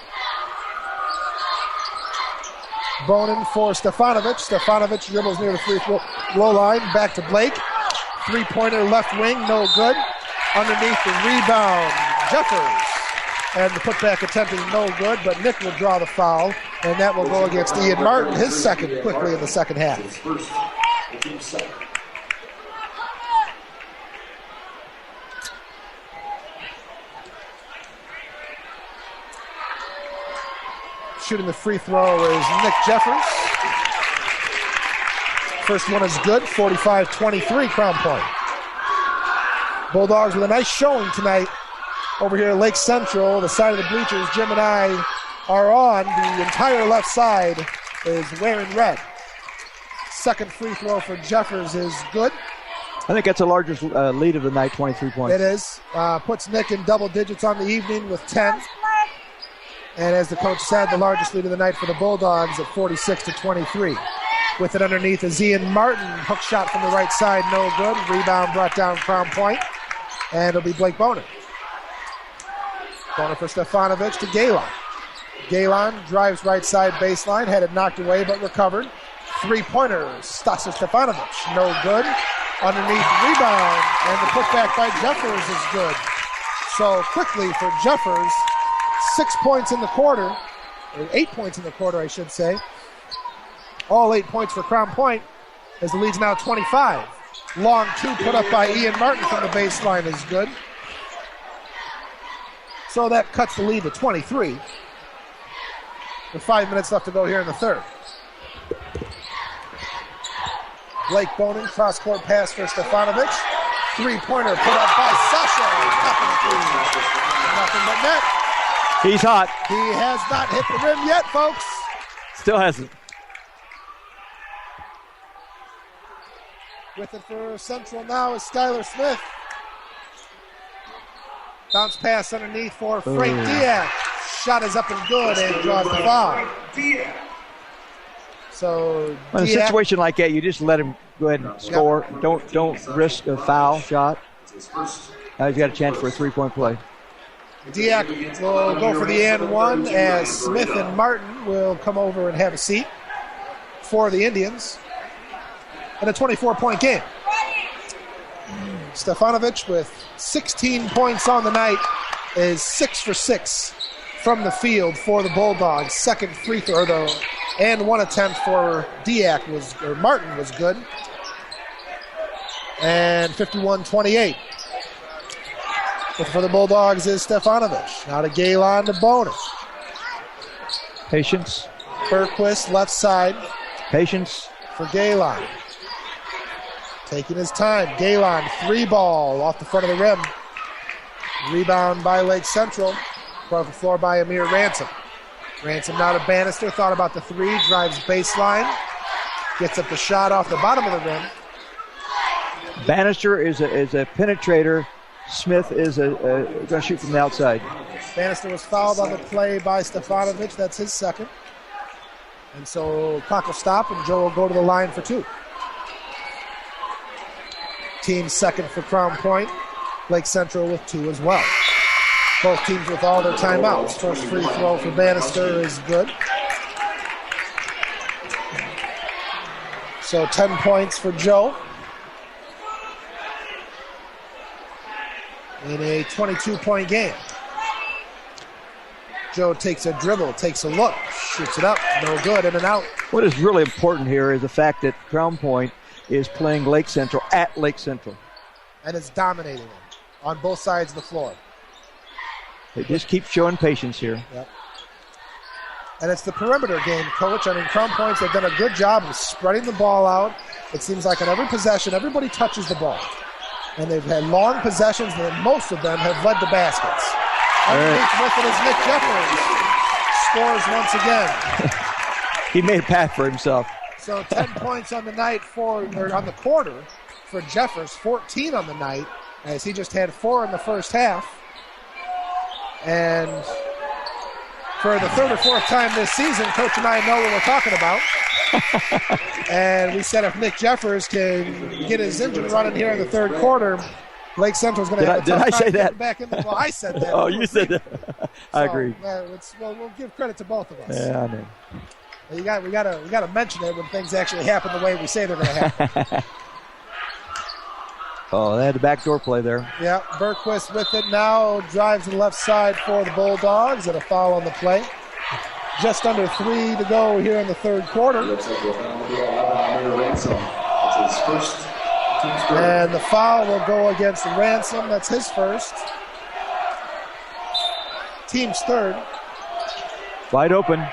Bonin for Stefanovic. Stefanovic dribbles near the free throw line. Back to Blake. 3-pointer left wing, no good. Underneath the rebound, Jeffers. And the putback attempt is no good, but Nick will draw the foul, and that will go against Ian Martin, his second, quickly in the second half. Shooting the free throw is Nick Jeffers. First one is good, 45-23 Crown Point. Bulldogs with a nice showing tonight over here at Lake Central. The side of the bleachers Jim and I are on. The entire left side is wearing red. Second free throw for Jeffers is good. I think that's the largest lead of the night, 23 points. It is. Puts Nick in double digits on the evening with 10. And as the coach said, the largest lead of the night for the Bulldogs at 46-23. With it underneath is Ian Martin. Hook shot from the right side, no good. Rebound brought down Crown Point. And it'll be Blake Bonin. Bonin for Stefanovic to Galen. Galen drives right side baseline, had it knocked away but recovered. 3-pointer, Stasio Stefanovic, no good. Underneath rebound, and the putback by Jeffers is good. So quickly for Jeffers, 6 points in the quarter, or 8 points in the quarter, I should say. All 8 points for Crown Point, as the lead's now 25. Long 2 put up by Ian Martin from the baseline is good. So that cuts the lead to 23. With 5 minutes left to go here in the third. Blake Bonin, cross-court pass for Stefanovic. 3-pointer put up by Sasha. Nothing but net. He's hot. He has not hit the rim yet, folks. Still hasn't. With it for Central now is Skylar Smith. Bounce pass underneath for Frank Diaz. Shot is up and good and draws the foul. So in a situation like that, you just let him go ahead and score. Yep. Don't risk a foul shot. Now he's got a chance for a 3-point play. Diak will go for the and one, as Smith and Martin will come over and have a seat for the Indians in a 24-point game. Stefanovic with 16 points on the night is 6 for 6 from the field for the Bulldogs. Second free throw, though, and one attempt for Martin was good. And 51-28. For the Bulldogs is Stefanovic. Now to Galen to Bonin. Patience. Bergquist, left side Patience. for Galen. Taking his time. Galen, 3-ball off the front of the rim. Rebound by Lake Central. Across the floor by Amir Ransom. Ransom now to Bannister. Thought about the 3. Drives baseline. Gets up the shot off the bottom of the rim. Bannister is a penetrator. Smith is going to shoot from the outside. Bannister was fouled on the play by Stefanovic. That's his second. And so clock will stop and Joe will go to the line for 2. Team second for Crown Point. Lake Central with 2 as well. Both teams with all their timeouts. First free throw for Bannister is good. So 10 points for Joe. In a 22-point game. Joe takes a dribble, takes a look, shoots it up, no good, in and out. What is really important here is the fact that Crown Point is playing Lake Central at Lake Central. And it's dominating them on both sides of the floor. They just keep showing patience here. Yep. And it's the perimeter game, Coach. I mean, Crown Point's, they've done a good job of spreading the ball out. It seems like on every possession, everybody touches the ball. And they've had long possessions, and most of them have led to baskets. Underneath with it is Nick Jeffers. Scores once again. He made a path for himself. So 10 points on the night on the quarter for Jeffers, 14 on the night, as he just had 4 in the first half. And for the third or fourth time this season, Coach and I know what we're talking about. And we said if Nick Jeffers can get his engine running here in the third quarter, Lake Central's going to have a tough time getting back in the ball. I said that. Oh, you said that. I agree. We'll give credit to both of us. Yeah, I know. We got to mention it when things actually happen the way we say they're going to happen. Oh, they had the backdoor play there. Yeah, Bergquist with it now, drives to the left side for the Bulldogs, and a foul on the play. Just under 3 to go here in the third quarter. And the foul will go against Ransom. That's his first. Team's third. Wide open.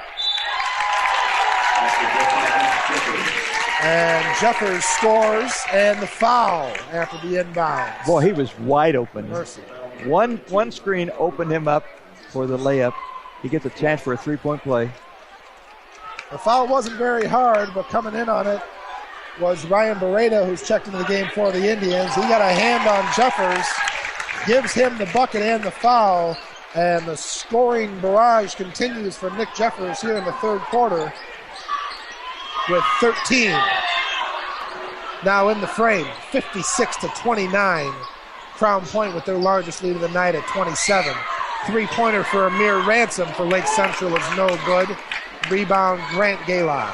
And Jeffers scores, and the foul after the inbounds. Boy, he was wide open. Mercy. One screen opened him up for the layup. He gets a chance for a 3-point play. The foul wasn't very hard, but coming in on it was Ryan Beretta, who's checked into the game for the Indians. He got a hand on Jeffers, gives him the bucket and the foul, and the scoring barrage continues for Nick Jeffers here in the third quarter with 13. Now in the frame, 56-29. Crown Point with their largest lead of the night at 27. 3-pointer for Amir Ransom for Lake Central is no good. Rebound, Grant Galen.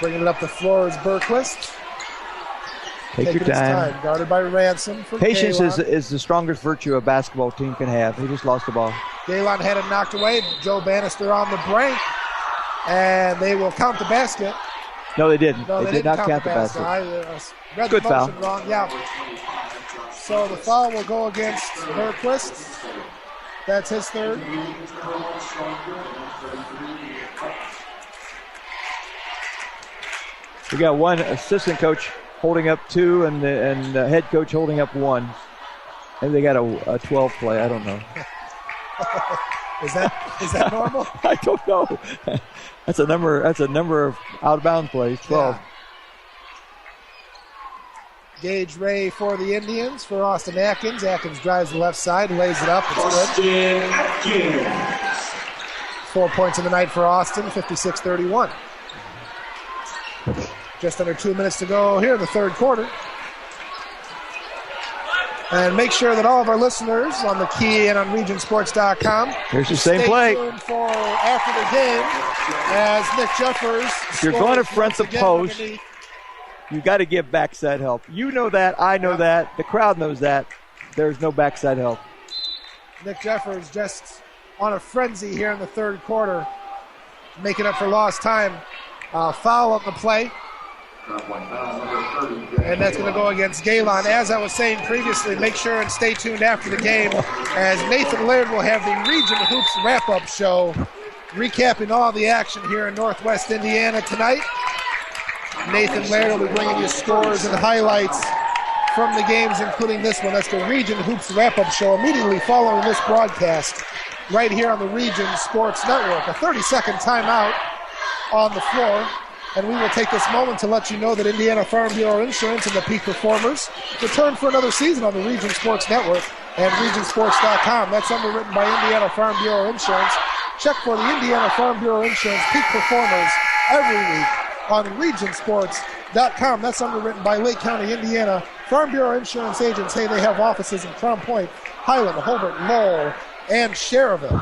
Bringing it up the floor is Bergquist. Take your time. Guarded by Ransom from Patience Galen. is the strongest virtue a basketball team can have. He just lost the ball. Galen had it knocked away. Joe Bannister on the break. And they will count the basket. No, they didn't. No, they did not count the basket. I read Good the motion foul. wrong. Yeah. So the foul will go against Bergquist. That's his third. We got one assistant coach holding up 2 and the head coach holding up 1. And they got a 12 play. I don't know. Is that normal? I don't know. That's a number of out of bounds plays. 12. Yeah. Gage Ray for the Indians for Austin Atkins. Atkins drives the left side, lays it up. It's good. 4 points in the night for Austin, 56-31. Just under 2 minutes to go here in the third quarter. And make sure that all of our listeners on the Key and on regionsports.com Here's the same play. Stay tuned for after the game as Nick Jeffers. If you're going to front the post, you got to give backside help. You know that. I know that. The crowd knows that. There's no backside help. Nick Jeffers just on a frenzy here in the third quarter, making up for lost time. Foul on the play. And that's going to go against Galen. As I was saying previously, make sure and stay tuned after the game, as Nathan Laird will have the Region Hoops wrap-up show, recapping all the action here in Northwest Indiana tonight. Nathan Laird will be bringing you scores and highlights from the games, including this one. That's the Region Hoops wrap-up show immediately following this broadcast right here on the Region Sports Network. A 30-second timeout on the floor. And we will take this moment to let you know that Indiana Farm Bureau Insurance and the Peak Performers return for another season on the Region Sports Network and regionsports.com. That's underwritten by Indiana Farm Bureau Insurance. Check for the Indiana Farm Bureau Insurance Peak Performers every week on regionsports.com. That's underwritten by Lake County, Indiana Farm Bureau Insurance agents. Hey, they have offices in Crown Point, Highland, Hobart, Lowell, and Cherville.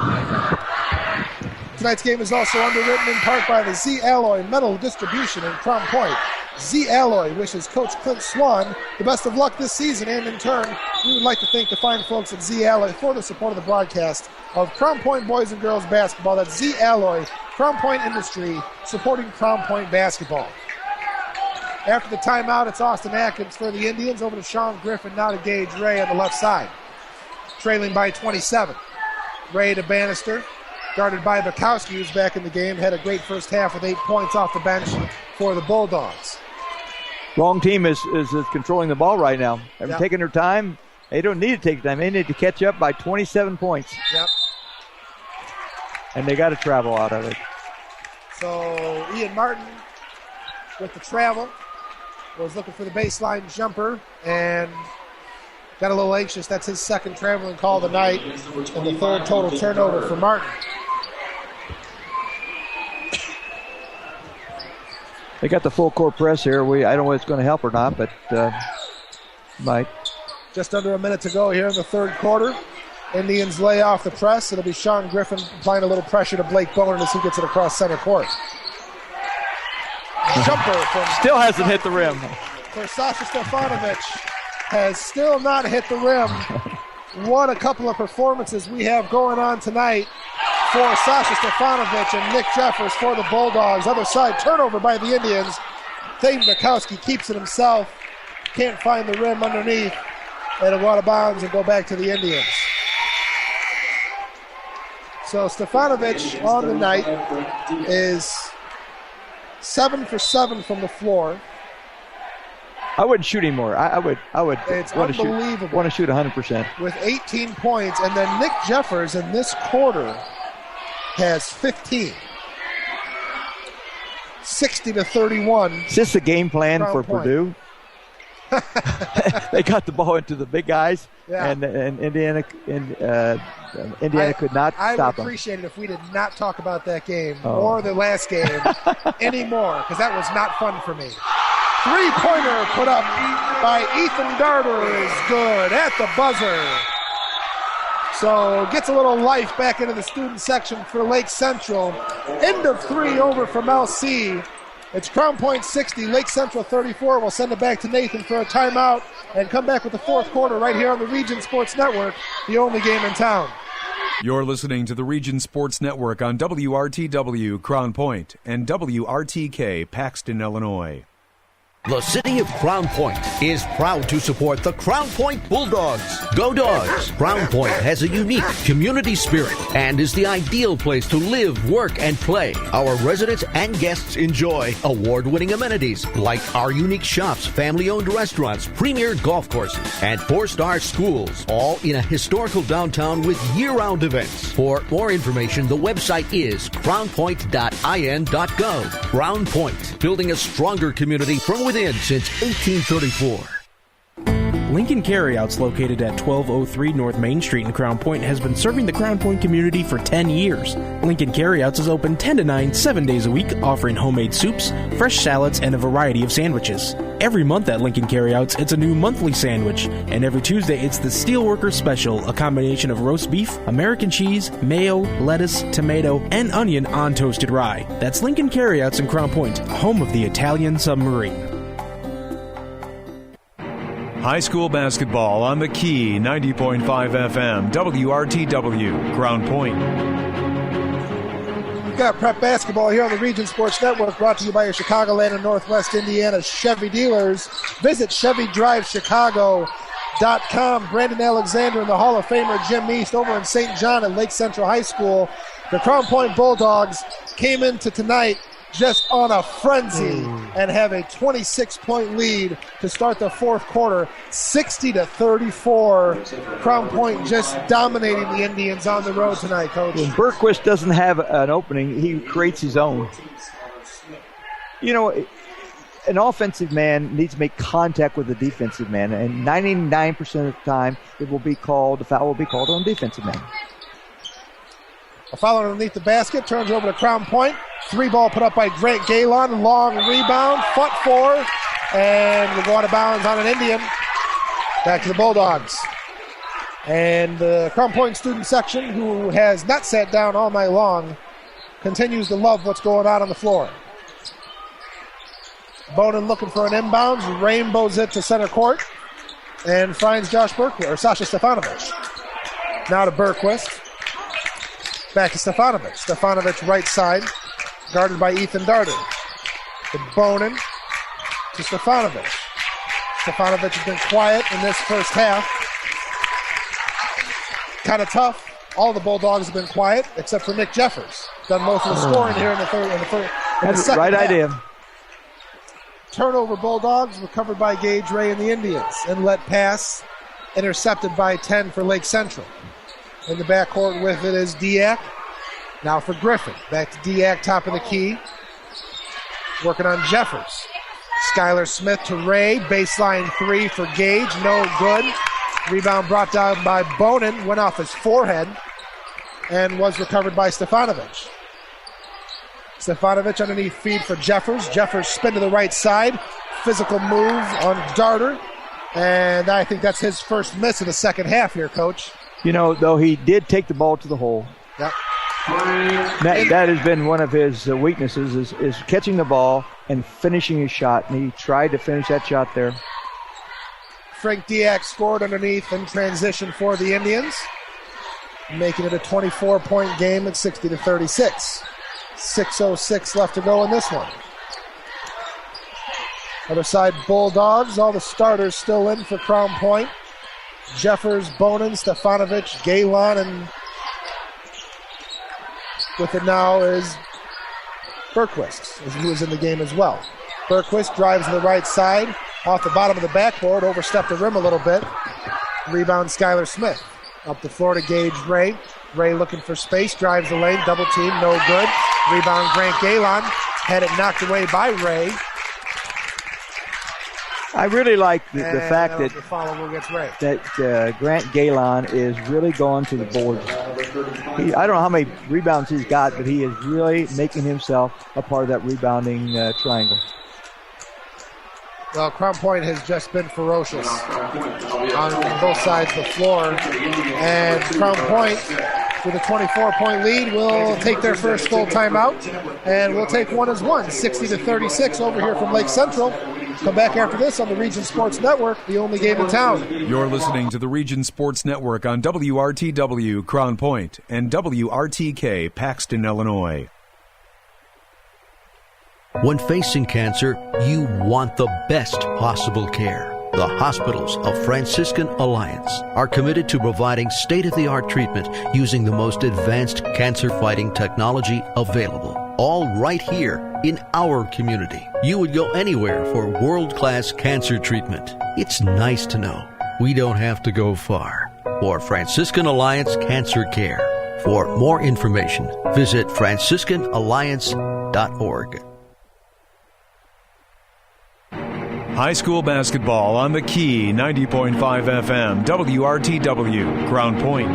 Tonight's game is also underwritten in part by the Z Alloy Metal Distribution in Crown Point. Z Alloy wishes Coach Clint Swan the best of luck this season, and in turn, we would like to thank the fine folks at Z Alloy for the support of the broadcast of Crown Point boys and girls basketball. That's Z Alloy, Crown Point Industry, supporting Crown Point basketball. After the timeout, it's Austin Atkins for the Indians, over to Sean Griffin, now to Gage Ray on the left side. Trailing by 27. Ray to Bannister. Guarded by Bukowski, who's back in the game. Had a great first half with 8 points off the bench for the Bulldogs. Wrong team is controlling the ball right now. They're taking their time. They don't need to take time. They need to catch up by 27 points. Yep. And they got to travel out of it. So Ian Martin with the travel was looking for the baseline jumper and got a little anxious. That's his second traveling call of the night and the third total turnover for Martin. They got the full court press here. I don't know if it's going to help or not, but might. Just under a minute to go here in the third quarter. Indians lay off the press. It'll be Sean Griffin applying a little pressure to Blake Bowen as he gets it across center court. Jumper from still hasn't hit the rim. For Sasha Stefanovic, has still not hit the rim. What a couple of performances we have going on tonight for Sasha Stefanovic and Nick Jeffers for the Bulldogs. Other side, turnover by the Indians. Thane Bukowski keeps it himself. Can't find the rim underneath. And it'll go out of bounds and go back to the Indians. So Stefanovic on the night is 7 for 7 from the floor. I wouldn't shoot anymore. I would it's want to unbelievable. Want to shoot 100%. With 18 points, and then Nick Jeffers in this quarter has 15. 60-31. Is this the game plan for Point. Purdue? They got the ball into the big guys, Yeah. and Indiana could not I stop would them. appreciate it if we did not talk about that game or the last game anymore, because that was not fun for me. Three-pointer put up by Ethan Darter is good at the buzzer. So gets a little life back into the student section for Lake Central. End of three over from LC. It's Crown Point 60, Lake Central 34. We'll send it back to Nathan for a timeout and come back with the fourth quarter right here on the Region Sports Network, the only game in town. You're listening to the Region Sports Network on WRTW Crown Point and WRTK Paxton, Illinois. The city of Crown Point is proud to support the Crown Point Bulldogs. Go Dogs! Crown Point has a unique community spirit and is the ideal place to live, work, and play. Our residents and guests enjoy award-winning amenities like our unique shops, family-owned restaurants, premier golf courses, and 4-star schools, all in a historical downtown with year-round events. For more information, the website is crownpoint.in.gov. Crown Point, building a stronger community from within since 1834. Lincoln Carryouts, located at 1203 North Main Street in Crown Point, has been serving the Crown Point community for 10 years. Lincoln Carryouts is open 10 to 9, 7 days a week, offering homemade soups, fresh salads, and a variety of sandwiches. Every month at Lincoln Carryouts, it's a new monthly sandwich, and every Tuesday it's the Steelworker Special, a combination of roast beef, American cheese, mayo, lettuce, tomato, and onion on toasted rye. That's Lincoln Carryouts in Crown Point, home of the Italian Submarine. High school basketball on the Key 90.5 FM, WRTW, Crown Point. We've got prep basketball here on the Region Sports Network, brought to you by your Chicagoland and Northwest Indiana Chevy dealers. Visit ChevyDriveChicago.com. Brandon Alexander and the Hall of Famer Jim East over in St. John at Lake Central High School. The Crown Point Bulldogs came into tonight just on a frenzy and have a 26-point lead to start the fourth quarter, 60-34. Crown Point just dominating the Indians on the road tonight, Coach. When Berquist doesn't have an opening, he creates his own. You know, an offensive man needs to make contact with a defensive man, and 99% of the time the foul will be called on defensive man. A foul underneath the basket, turns over to Crown Point. 3-ball put up by Grant Galen. Long rebound, fought for, and will go out of bounds on an Indian. Back to the Bulldogs. And the Crown Point student section, who has not sat down all night long, continues to love what's going on the floor. Bonin looking for an inbounds, rainbows it to center court, and finds Sasha Stefanovic. Now to Berquist. Back to Stefanovic. Stefanovic right side, guarded by Ethan Darter. To Bonin, to Stefanovic. Stefanovic has been quiet in this first half. Kind of tough. All the Bulldogs have been quiet, except for Nick Jeffers. Done most of the scoring here in the second right half. Idea. Turnover Bulldogs, recovered by Gage Ray and the Indians. Inlet pass, intercepted by 10 for Lake Central. In the backcourt with it is Diak. Now for Griffin. Back to Diak, top of the key. Working on Jeffers. Skylar Smith to Ray. Baseline 3 for Gage. No good. Rebound brought down by Bonin. Went off his forehead and was recovered by Stefanovic. Stefanovic underneath feed for Jeffers. Jeffers spin to the right side. Physical move on Darter. And I think that's his first miss of the second half here, Coach. You know, though, he did take the ball to the hole. Yep. That has been one of his weaknesses is catching the ball and finishing his shot, and he tried to finish that shot there. Frank Diak scored underneath in transition for the Indians, making it a 24-point game at 60-36. 6:06 left to go in this one. Other side, Bulldogs. All the starters still in for Crown Point. Jeffers, Bonin, Stefanovic, Galen, and with it now is Berquist, who is in the game as well. Berquist drives to the right side, off the bottom of the backboard, overstepped the rim a little bit. Rebound Skylar Smith. Up the floor to Gage Ray. Ray looking for space, drives the lane, double team, no good. Rebound Grant Galen, had it knocked away by Ray. I really like the fact that Grant Galen is really going to the boards. I don't know how many rebounds he's got, but he is really making himself a part of that rebounding triangle. Well, Crown Point has just been ferocious on both sides of the floor. And Crown Point, with a 24-point lead, will take their first full timeout. And we'll take one as one, 60-36 over here from Lake Central. Come back after this on the Region Sports Network, the only game in town. You're listening to the Region Sports Network on WRTW Crown Point and WRTK Paxton, Illinois. When facing cancer, you want the best possible care. The hospitals of Franciscan Alliance are committed to providing state-of-the-art treatment using the most advanced cancer-fighting technology available. All right here in our community. You would go anywhere for world-class cancer treatment. It's nice to know we don't have to go far for Franciscan Alliance Cancer Care. For more information, visit franciscanalliance.org. High school basketball on the Key 90.5 FM, WRTW, Crown Point.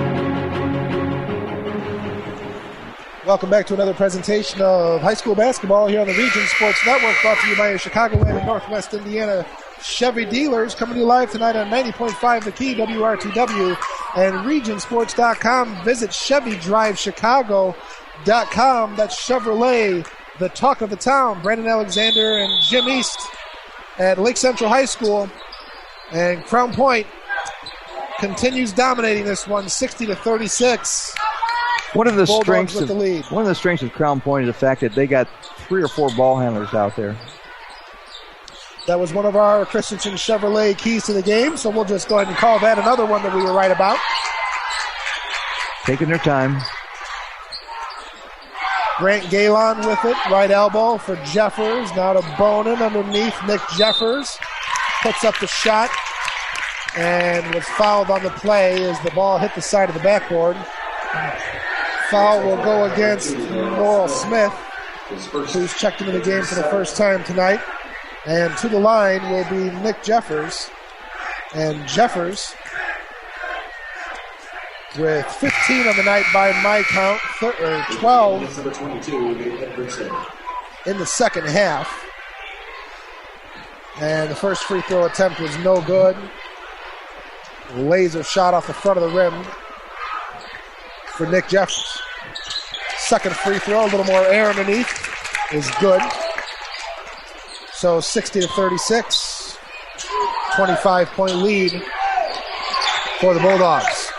Welcome back to another presentation of high school basketball here on the Region Sports Network, brought to you by your Chicagoland and Northwest Indiana Chevy dealers, coming to you live tonight on 90.5 The Key, WRTW, and regionsports.com. Visit ChevyDriveChicago.com. That's Chevrolet, the talk of the town. Brandon Alexander and Jim East at Lake Central High School. And Crown Point continues dominating this one, 60-36. One of the Bulldogs strengths with of the lead. one of the strengths of Crown Point is the fact that they got 3 or 4 ball handlers out there. That was one of our Christensen Chevrolet keys to the game, so we'll just go ahead and call that another one that we were right about. Taking their time. Grant Galen with it, right elbow for Jeffers. Now to Bonin underneath. Nick Jeffers puts up the shot and was fouled on the play as the ball hit the side of the backboard. Foul will go against Laurel Smith, who's checked into the game for the first time tonight. And to the line will be Nick Jeffers. And Jeffers, with 15 on the night by my count, 12 in the second half. And the first free throw attempt was no good. Laser shot off the front of the rim for Nick Jeffers. Second free throw, a little more air underneath, is good. So 60-36, 25-point lead for the Bulldogs.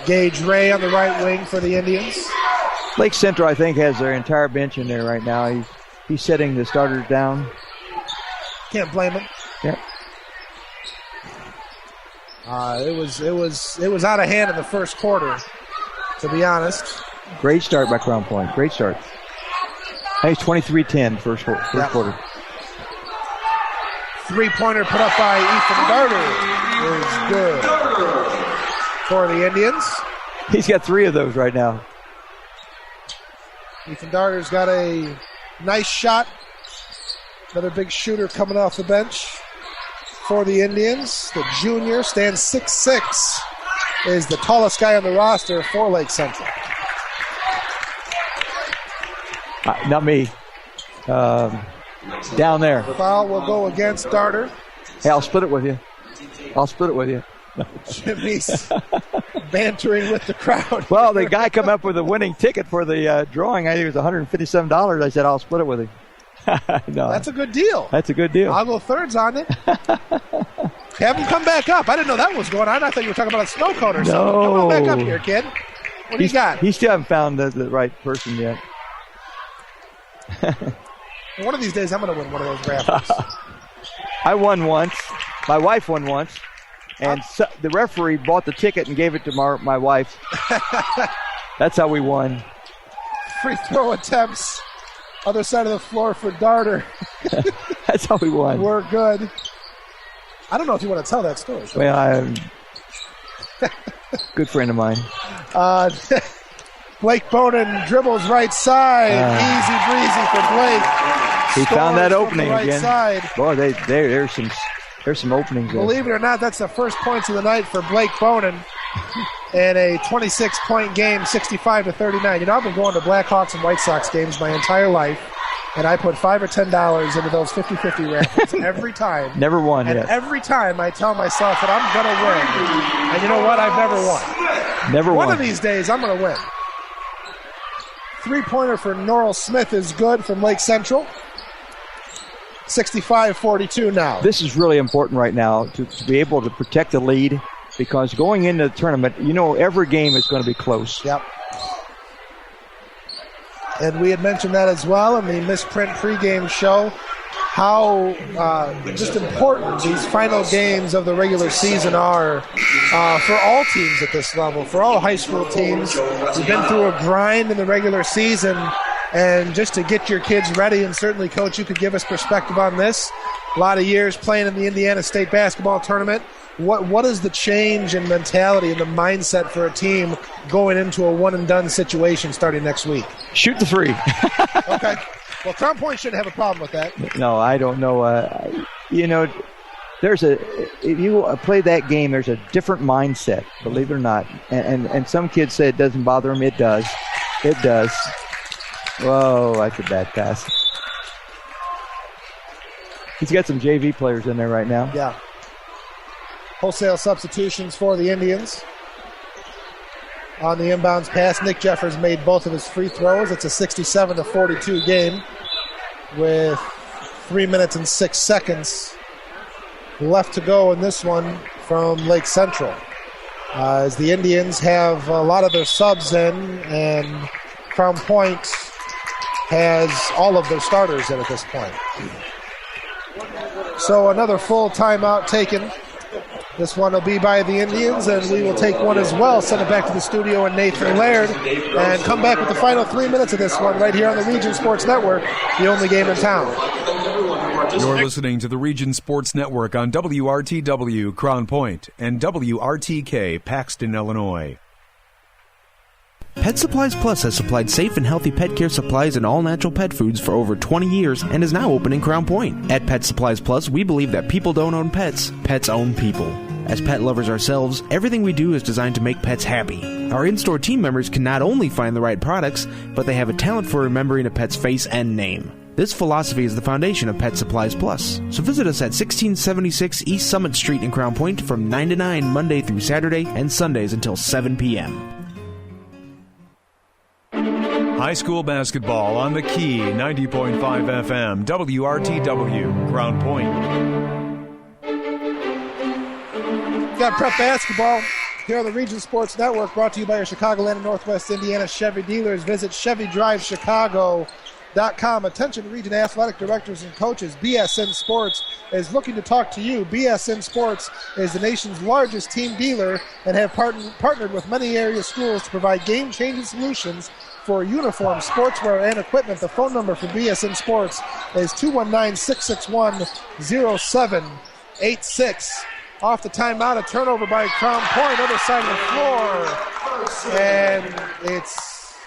Gage Ray on the right wing for the Indians. Lake Central, I think, has their entire bench in there right now. He's setting the starters down. Can't blame him. Yep. It was out of hand in the first quarter, to be honest. Great start by Crown Point. Great start. I think it's 23-10 first quarter. Three-pointer put up by Ethan Darter is good for the Indians. He's got 3 of those right now. Ethan Darter's got a nice shot. Another big shooter coming off the bench for the Indians. The junior stands 6'6", is the tallest guy on the roster for Lake Central. Not me. Down there. Foul will go against Darter. Hey, I'll split it with you. Jimmy's bantering with the crowd. Well, the guy come up with a winning ticket for the drawing. I think it was $157. I said, I'll split it with him. No, that's a good deal. That's a good deal. I'll go thirds on it. Have him come back up. I didn't know that was going on. I thought you were talking about a snow cone or something. Come on back up here, kid. What do you got? He still haven't found the right person yet. One of these days, I'm going to win one of those raffles. I won once. My wife won once. And the referee bought the ticket and gave it to my wife. That's how we won. Free throw attempts. Other side of the floor for Darter. That's how we won. We're good. I don't know if you want to tell that story. Well, good friend of mine. Blake Bonin dribbles right side. Easy breezy for Blake. He found that opening right again. Side. Boy, there's some openings there. Believe it or not, that's the first points of the night for Blake Bonin in a 26-point game, 65-39. You know, I've been going to Blackhawks and White Sox games my entire life, and I put $5 or $10 into those 50-50 raffles every time. Never won and yet. Every time I tell myself that I'm going to win. And you know what? I've never won. Never won. One of these days, I'm going to win. Three-pointer for Norrell Smith is good from Lake Central. 65-42 now. This is really important right now to be able to protect the lead, because going into the tournament, you know, every game is going to be close. Yep. And we had mentioned that as well in the Misprint pregame show, how just important these final games of the regular season are for all teams at this level, for all high school teams. We've been through a grind in the regular season, and just to get your kids ready, and certainly, Coach, you could give us perspective on this. A lot of years playing in the Indiana State basketball tournament. What is the change in mentality and the mindset for a team going into a one-and-done situation starting next week? Shoot the three. Okay. Well, Crown Point shouldn't have a problem with that. No, I don't know. You know, if you play that game, there's a different mindset, believe it or not. And some kids say it doesn't bother them. It does. It does. Whoa, that's a bad pass. He's got some JV players in there right now. Yeah. Wholesale substitutions for the Indians. On the inbounds pass, Nick Jeffers made both of his free throws. It's a 67-42 game with 3 minutes and 6 seconds left to go in this one from Lake Central. as the Indians have a lot of their subs in, and Crown Point has all of their starters in at this point. So another full timeout taken. This one will be by the Indians, and we will take one as well. Send it back to the studio and Nathan Laird, and come back with the final 3 minutes of this one right here on the Region Sports Network, the only game in town. You're listening to the Region Sports Network on WRTW Crown Point and WRTK Paxton, Illinois. Pet Supplies Plus has supplied safe and healthy pet care supplies and all-natural pet foods for over 20 years and is now open in Crown Point. At Pet Supplies Plus, we believe that people don't own pets, pets own people. As pet lovers ourselves, everything we do is designed to make pets happy. Our in-store team members can not only find the right products, but they have a talent for remembering a pet's face and name. This philosophy is the foundation of Pet Supplies Plus. So visit us at 1676 East Summit Street in Crown Point from 9 to 9 Monday through Saturday and Sundays until 7 p.m. High school basketball on the Key, 90.5 FM, WRTW, Crown Point. Got prep basketball here on the Region Sports Network, brought to you by your Chicagoland and Northwest Indiana Chevy dealers. Visit ChevyDriveChicago.com. Attention Region athletic directors and coaches. BSN Sports is looking to talk to you. BSN Sports is the nation's largest team dealer and have partnered with many area schools to provide game-changing solutions for uniforms, sportswear, and equipment. The phone number for BSN Sports is 219-661-0786. Off the timeout, a turnover by Crown Point, other side of the floor. And it's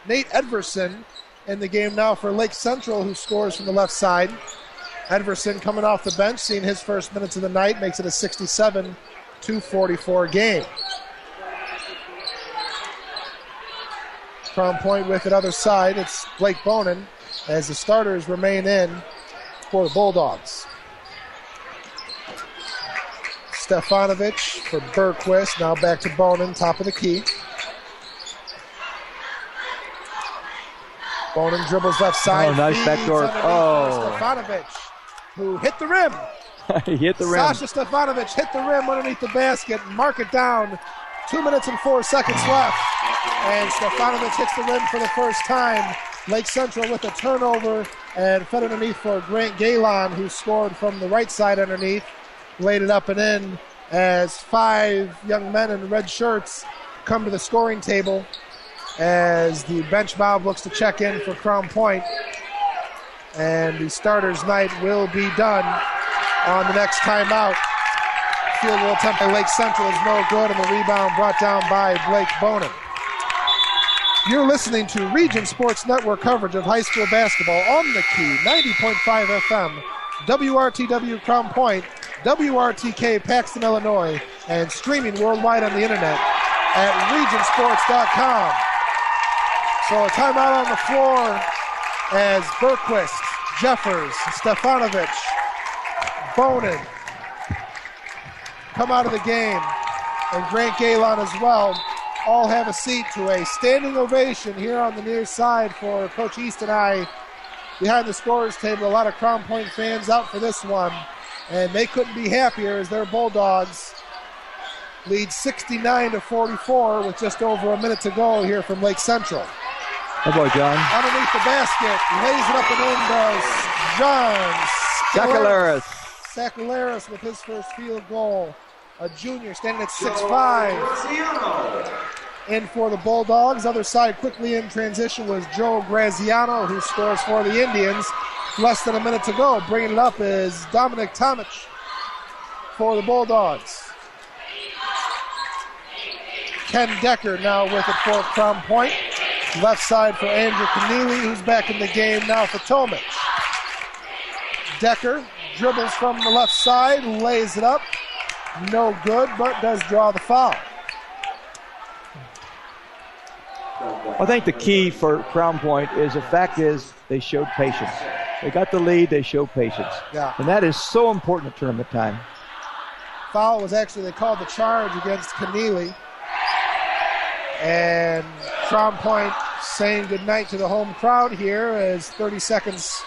Nate Edverson in the game now for Lake Central, who scores from the left side. Edverson coming off the bench, seeing his first minutes of the night, makes it a 67-44 game. Crown Point with it other side. It's Blake Bonin as the starters remain in for the Bulldogs. Stefanovic for Bergquist. Now back to Bonin, top of the key. Bonin dribbles left side. Oh, nice backdoor. Oh. Stefanovic, who hit the rim. He hit the rim. Sasha Stefanovic hit the rim underneath the basket. Mark it down. 2 minutes and 4 seconds left. And Stefanovic hits the rim for the first time. Lake Central with a turnover and fed underneath for Grant Galen, who scored from the right side underneath. Laid it up and in as 5 young men in red shirts come to the scoring table as the bench mob looks to check in for Crown Point. And the starters' night will be done on the next timeout. Field goal attempt by Lake Central is no good, and the rebound brought down by Blake Bonin. You're listening to Region Sports Network coverage of high school basketball on the Key, 90.5 FM, WRTW Crown Point, WRTK Paxton, Illinois, and streaming worldwide on the internet at regionsports.com. So a timeout on the floor as Bergquist, Jeffers, Stefanovic, Bonin come out of the game, and Grant Galen as well. All have a seat to a standing ovation here on the near side for Coach East and I behind the scorers table. A lot of Crown Point fans out for this one, and they couldn't be happier as their Bulldogs lead 69-44 with just over a minute to go here from Lake Central. Oh boy, John. Underneath the basket, lays it up and in does John Sakalaris with his first field goal. A junior standing at 6'5". In for the Bulldogs. Other side quickly in transition was Joe Graziano, who scores for the Indians. Less than a minute to go. Bringing it up is Dominic Tomic for the Bulldogs. Ken Decker now with it for Crown Point. Left side for Andrew Keneally, who's back in the game now for Tomic. Decker dribbles from the left side, lays it up. No good, but does draw the foul. I think the key for Crown Point is the fact is they showed patience. They got the lead, they showed patience. Yeah. And that is so important at tournament time. Foul was actually, they called the charge against Keneally. And Crown Point saying goodnight to the home crowd here as 30 seconds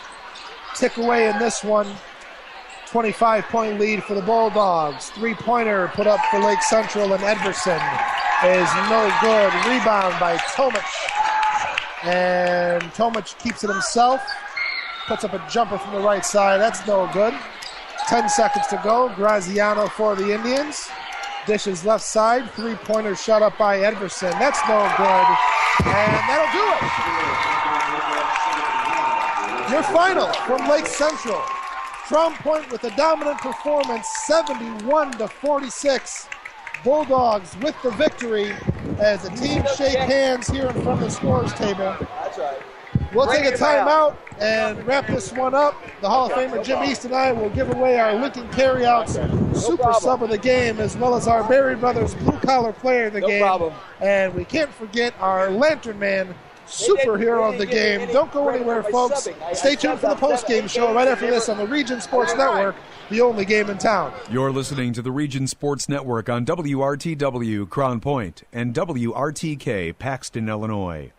tick away in this one. 25-point lead for the Bulldogs. Three-pointer put up for Lake Central, and Edverson is no good. Rebound by Tomic. And Tomic keeps it himself. Puts up a jumper from the right side. That's no good. 10 seconds to go. Graziano for the Indians. Dishes left side. Three-pointer shot up by Edverson. That's no good. And that'll do it. Your final from Lake Central. Crown Point with a dominant performance, 71-46. Bulldogs with the victory as the teams shake hands here in front of the scorers table. That's right. We'll take a timeout and wrap this one up. The Hall of Famer Jim East and I will give away our Lincoln Carryouts Super Sub of the game, as well as our Berry Brothers Blue Collar Player of the game. Problem. And we can't forget our Lantern Man superhero of the game. Don't go anywhere, folks. Stay tuned for the post-game show right after this on the Region Sports Network, the only game in town. You're listening to the Region Sports Network on WRTW Crown Point and WRTK Paxton, Illinois.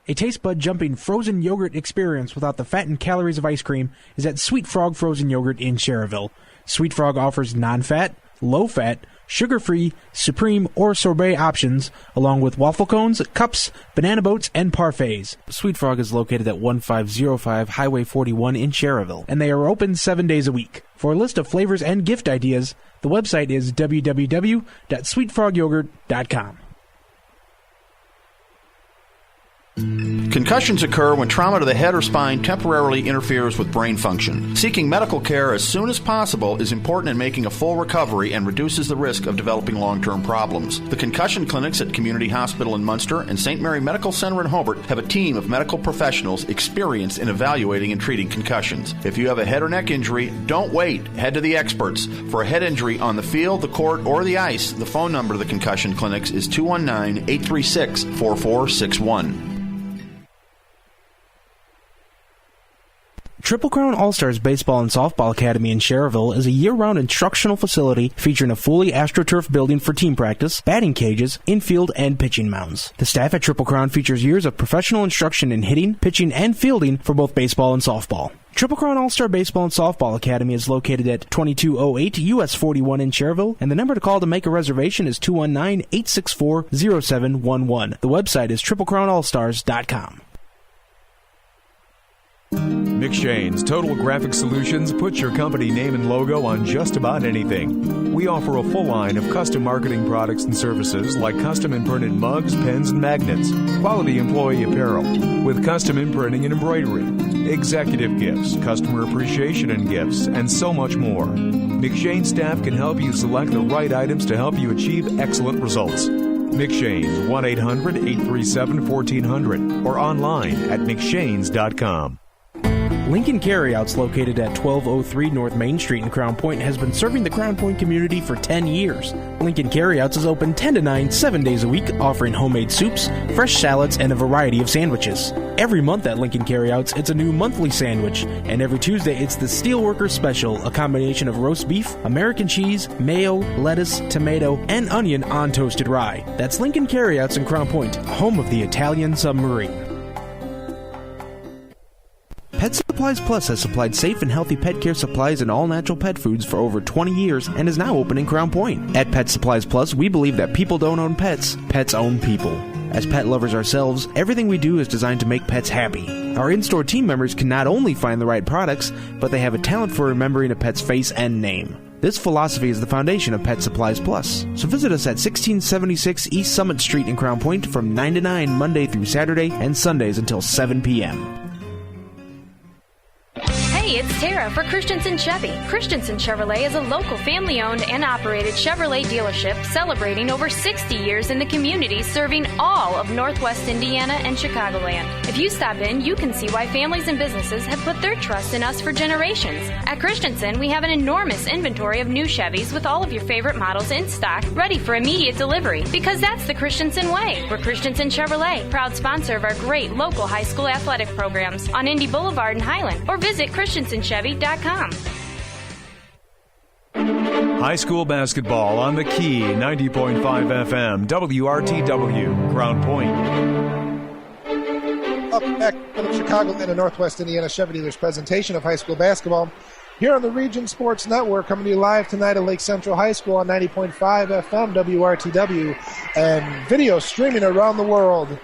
A taste bud jumping frozen yogurt experience without the fat and calories of ice cream is at Sweet Frog Frozen Yogurt in Cherville. Sweet Frog offers non-fat, low-fat, sugar-free, supreme, or sorbet options, along with waffle cones, cups, banana boats, and parfaits. Sweet Frog is located at 1505 Highway 41 in Cherville, and they are open 7 days a week. For a list of flavors and gift ideas, the website is www.sweetfrogyogurt.com. Concussions occur when trauma to the head or spine temporarily interferes with brain function. Seeking medical care as soon as possible is important in making a full recovery and reduces the risk of developing long-term problems. The concussion clinics at Community Hospital in Munster and St. Mary Medical Center in Hobart have a team of medical professionals experienced in evaluating and treating concussions. If you have a head or neck injury, don't wait. Head to the experts. For a head injury on the field, the court, or the ice, the phone number of the concussion clinics is 219-836-4461. Triple Crown All-Stars Baseball and Softball Academy in Cherville is a year-round instructional facility featuring a fully AstroTurf building for team practice, batting cages, infield, and pitching mounds. The staff at Triple Crown features years of professional instruction in hitting, pitching, and fielding for both baseball and softball. Triple Crown All-Star Baseball and Softball Academy is located at 2208 US 41 in Cherville, and the number to call to make a reservation is 219-864-0711. The website is triplecrownallstars.com. McShane's Total Graphic Solutions puts your company name and logo on just about anything. We offer a full line of custom marketing products and services like custom imprinted mugs, pens, and magnets, quality employee apparel, with custom imprinting and embroidery, executive gifts, customer appreciation and gifts, and so much more. McShane staff can help you select the right items to help you achieve excellent results. McShane's 1-800-837-1400 or online at McShanes.com. Lincoln Carryouts, located at 1203 North Main Street in Crown Point, has been serving the Crown Point community for 10 years. Lincoln Carryouts is open 10 to 9, 7 days a week, offering homemade soups, fresh salads, and a variety of sandwiches. Every month at Lincoln Carryouts, it's a new monthly sandwich, and every Tuesday it's the Steelworker Special, a combination of roast beef, American cheese, mayo, lettuce, tomato, and onion on toasted rye. That's Lincoln Carryouts in Crown Point, home of the Italian submarine. Pet Supplies Plus has supplied safe and healthy pet care supplies and all-natural pet foods for over 20 years and is now open in Crown Point. At Pet Supplies Plus, we believe that people don't own pets, pets own people. As pet lovers ourselves, everything we do is designed to make pets happy. Our in-store team members can not only find the right products, but they have a talent for remembering a pet's face and name. This philosophy is the foundation of Pet Supplies Plus. So visit us at 1676 East Summit Street in Crown Point from 9 to 9 Monday through Saturday and Sundays until 7 p.m. Hey, it's Tara for Christensen Chevy. Christensen Chevrolet is a local family-owned and operated Chevrolet dealership celebrating over 60 years in the community, serving all of Northwest Indiana and Chicagoland. If you stop in, you can see why families and businesses have put their trust in us for generations. At Christensen, we have an enormous inventory of new Chevys with all of your favorite models in stock, ready for immediate delivery, because that's the Christensen way. We're Christensen Chevrolet, proud sponsor of our great local high school athletic programs on Indy Boulevard in Highland, or visit ChristensenChevy.com. High school basketball on the Key, 90.5 FM, WRTW, Crown Point. Welcome back to the Chicagoland and Northwest Indiana Chevy Dealers presentation of high school basketball here on the Region Sports Network, coming to you live tonight at Lake Central High School on 90.5 FM WRTW and video streaming around the world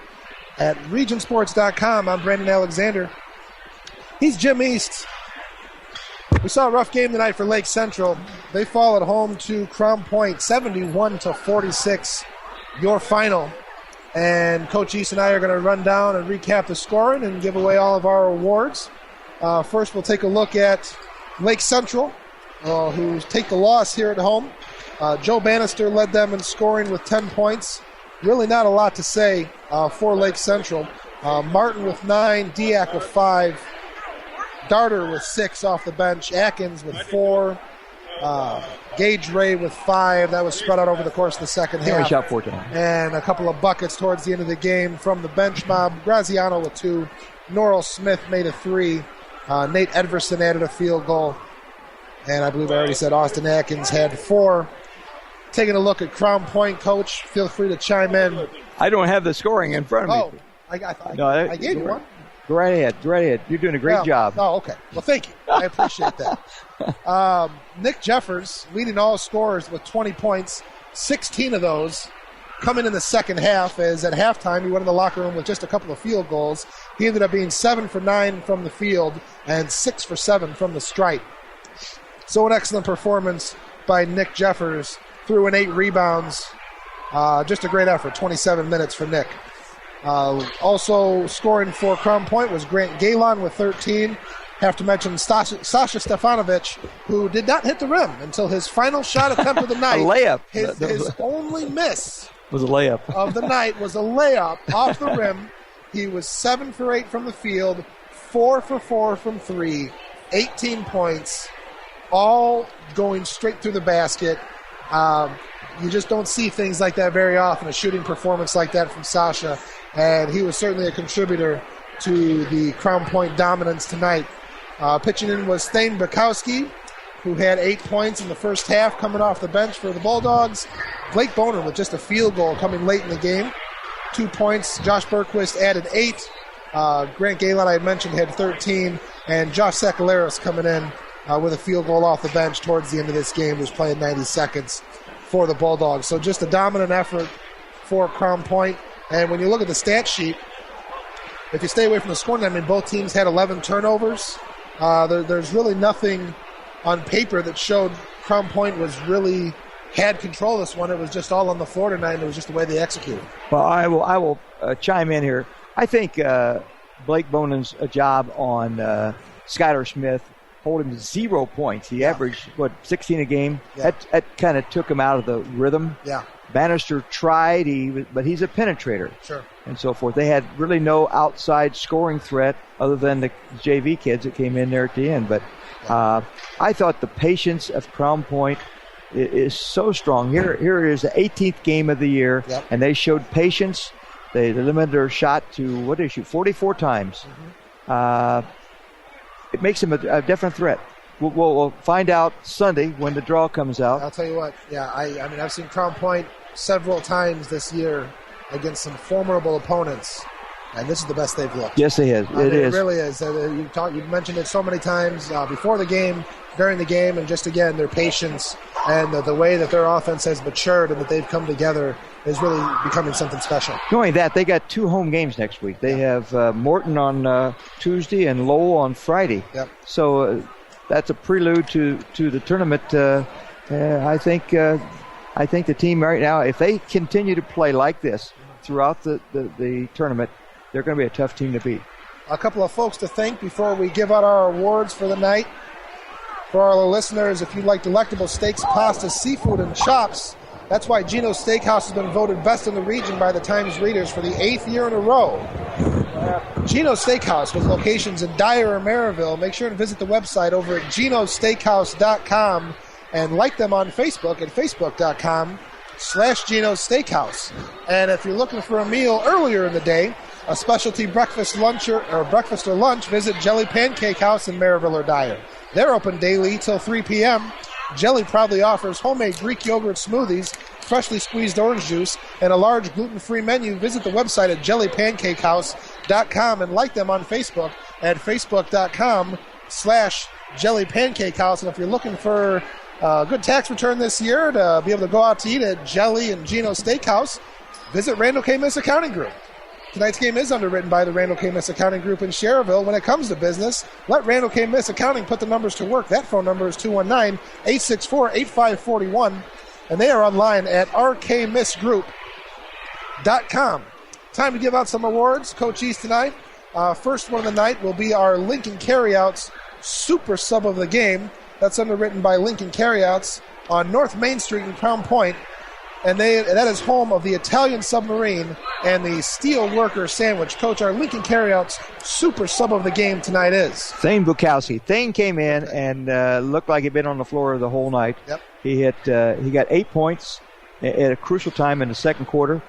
at regionsports.com. I'm Brandon Alexander. He's Jim East. We saw a rough game tonight for Lake Central. They fall at home to Crown Point, 71-46, your final. And Coach East and I are going to run down and recap the scoring and give away all of our awards. First, we'll take a look at Lake Central, who take the loss here at home. Joe Bannister led them in scoring with 10 points. Really not a lot to say for Lake Central. Martin with 9, Diak with 5, Darter with 6 off the bench, Atkins with 4, Gage Ray with 5. That was spread out over the course of the second half. He shot 4 times. And a couple of buckets towards the end of the game from the bench mob. Graziano with 2. Norrell Smith made a 3. Nate Edverson added a field goal. And I believe I already said Austin Atkins had 4. Taking a look at Crown Point, Coach. Feel free to chime in. I don't have the scoring in front of me. I gave you one. Go right ahead. You're doing a great job. Oh, okay. Well, thank you. I appreciate that. Nick Jeffers leading all scorers with 20 points, 16 of those coming in the second half, as at halftime he went in the locker room with just a couple of field goals. He ended up being 7 for 9 from the field and 6 for 7 from the stripe. So an excellent performance by Nick Jeffers, threw in 8 rebounds. Just a great effort, 27 minutes for Nick. Also scoring for Crown Point was Grant Galen with 13. Have to mention Sasha Stefanovic, who did not hit the rim until his final shot attempt of the night. A layup. His only miss was a layup of the night was a layup off the rim. He was 7 for 8 from the field, 4 for 4 from 3, 18 points, all going straight through the basket. You just don't see things like that very often, a shooting performance like that from Sasha. And he was certainly a contributor to the Crown Point dominance tonight. Pitching in was Thane Bukowski, who had 8 points in the first half coming off the bench for the Bulldogs. Blake Boner with just a field goal coming late in the game. 2 points. Josh Berquist added 8. Grant Galen, I had mentioned, had 13. And Josh Sakalaris coming in with a field goal off the bench towards the end of this game, was playing 90 seconds for the Bulldogs. So just a dominant effort for Crown Point. And when you look at the stat sheet, if you stay away from the scoring, I mean, both teams had 11 turnovers. There's really nothing on paper that showed Crown Point really had control of this one. It was just all on the floor tonight, and it was just the way they executed. Well, I will chime in here. I think Blake Bonen's job on Skylar Smith, holding him to 0 points. He averaged, 16 a game? Yeah. That kind of took him out of the rhythm. Yeah. Bannister tried, but he's a penetrator. Sure. And so forth. They had really no outside scoring threat other than the JV kids that came in there at the end. But I thought the patience of Crown Point is so strong. Here is the 18th game of the year, and they showed patience. They limited their shot to, what did they shoot, 44 times. Mm-hmm. It makes them a definite threat. We'll find out Sunday when the draw comes out. I'll tell you what, I mean, I've seen Crown Point several times this year against some formidable opponents, and this is the best they've looked. Yes, it is. It really is. You've mentioned it so many times before the game, during the game, and just again, their patience and the way that their offense has matured and that they've come together is really becoming something special. Not only that, they got 2 home games next week. They have Morton on Tuesday and Lowell on Friday. Yep. So that's a prelude to the tournament. I think the team right now, if they continue to play like this throughout the tournament, they're going to be a tough team to beat. A couple of folks to thank before we give out our awards for the night. For our listeners, if you like delectable steaks, pasta, seafood, and chops, that's why Gino's Steakhouse has been voted best in the region by the Times readers for the 8th year in a row. Gino's Steakhouse with locations in Dyer or Maryville. Make sure to visit the website over at Gino'sSteakhouse.com and like them on Facebook at Facebook.com/Gino's Steakhouse. And if you're looking for a meal earlier in the day, a specialty breakfast or lunch, visit Jelly Pancake House in Maryville or Dyer. They're open daily till 3 p.m. Jelly proudly offers homemade Greek yogurt smoothies freshly squeezed orange juice, and a large gluten-free menu. Visit the website at jellypancakehouse.com and like them on Facebook at facebook.com/jellypancakehouse. And if you're looking for a good tax return this year to be able to go out to eat at Jelly and Gino's Steakhouse, visit Randall K. Miss Accounting Group. Tonight's game is underwritten by the Randall K. Miss Accounting Group in Schererville. When it comes to business, let Randall K. Miss Accounting put the numbers to work. That phone number is 219-864-8541, and they are online at rkmissgroup.com. Time to give out some awards. Coach East tonight. First one of the night will be our Lincoln Carryouts Super Sub of the Game. That's underwritten by Lincoln Carryouts on North Main Street in Crown Point. And that is home of the Italian Submarine and the Steel Worker Sandwich. Coach, our Lincoln Carryouts Super Sub of the Game tonight is Thane Bukowski. Thane came in and looked like he'd been on the floor the whole night. Yep. He got 8 points at a crucial time in the second quarter,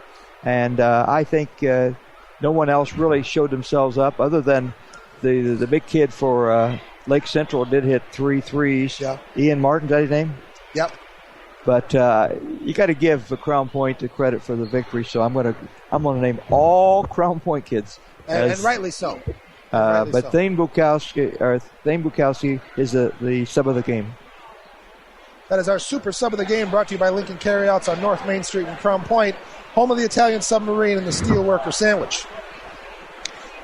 and I think no one else really showed themselves up other than the big kid for Lake Central did hit 3 threes. Yeah. Ian Martin, is that his name? Yep. But you got to give Crown Point the credit for the victory. So I'm gonna name all Crown Point kids, and rightly so. But Thane Bukowski is the sub of the game. That is our Super Sub of the Game, brought to you by Lincoln Carryouts on North Main Street in Crown Point, home of the Italian Submarine and the Steel Worker Sandwich.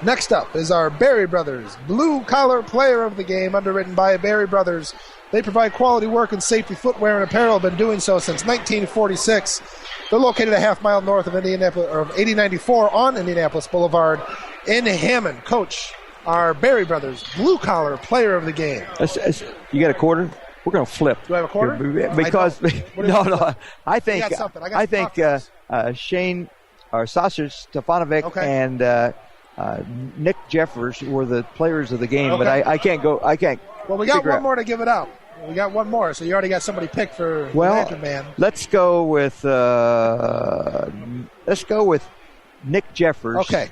Next up is our Berry Brothers Blue Collar Player of the Game, underwritten by Berry Brothers. They provide quality work and safety footwear and apparel, been doing so since 1946. They're located a half mile north of 8094 on Indianapolis Boulevard in Hammond. Coach, our Berry Brothers Blue Collar Player of the Game. You got a quarter? We're going to flip. Do I have a quarter? Because no. I think Shane or Sasha Stefanovic and Nick Jeffers were the players of the game, but I can't go. Well, we got one more to give it out. We got one more, so you already got somebody picked for Lantern Man. Let's go with Nick Jeffers. Okay.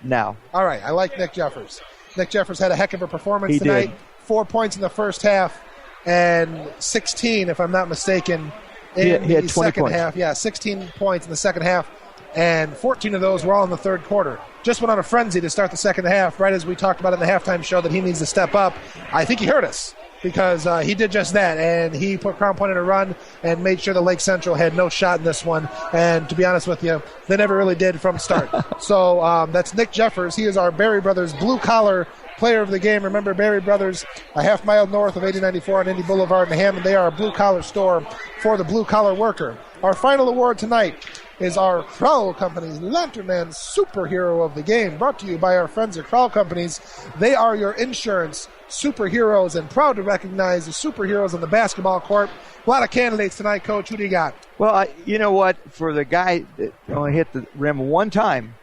Now. All right, I like Nick Jeffers. Nick Jeffers had a heck of a performance tonight. Did. 4 points in the first half and 16, if I'm not mistaken, in the second half. Yeah, 16 points in the second half, and 14 of those were all in the third quarter. Just went on a frenzy to start the second half, right as we talked about in the halftime show that he needs to step up. I think he hurt us because he did just that, and he put Crown Point in a run and made sure that Lake Central had no shot in this one. And to be honest with you, they never really did from start. So that's Nick Jeffers. He is our Berry Brothers Blue Collar Player of the Game. Remember, Berry Brothers, a half mile north of 8094 on Indy Boulevard in Hammond. They are a blue-collar store for the blue-collar worker. Our final award tonight is our Crowell Companies Lantern Man Superhero of the Game, brought to you by our friends at Crowell Companies. They are your insurance superheroes, and proud to recognize the superheroes on the basketball court. A lot of candidates tonight, Coach. Who do you got? Well, you know what? For the guy that only hit the rim one time,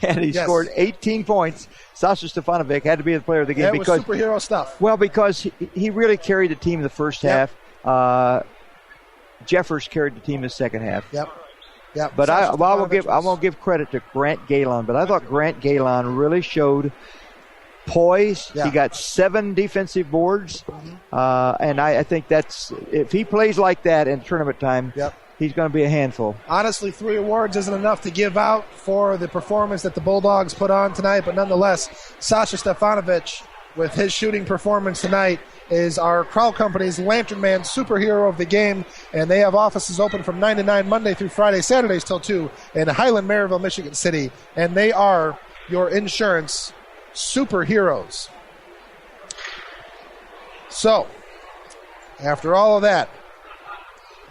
and he scored 18 points, Sasha Stefanovic had to be the player of the game. That was superhero stuff. Well, because he really carried the team in the first half. Jeffers carried the team in the second half. Yep. But I won't give credit to Grant Galen, but I thought Grant Galen really showed poise. He got 7 defensive boards, and I think that's, if he plays like that in tournament time, he's going to be a handful. Honestly, 3 awards isn't enough to give out for the performance that the Bulldogs put on tonight, but nonetheless, Sasha Stefanovic, with his shooting performance tonight, is our Crowell Company's Lantern Man Superhero of the Game, and they have offices open from 9 to 9 Monday through Friday, Saturdays till 2 in Highland, Maryville, Michigan City, and they are your insurance superheroes. So, after all of that,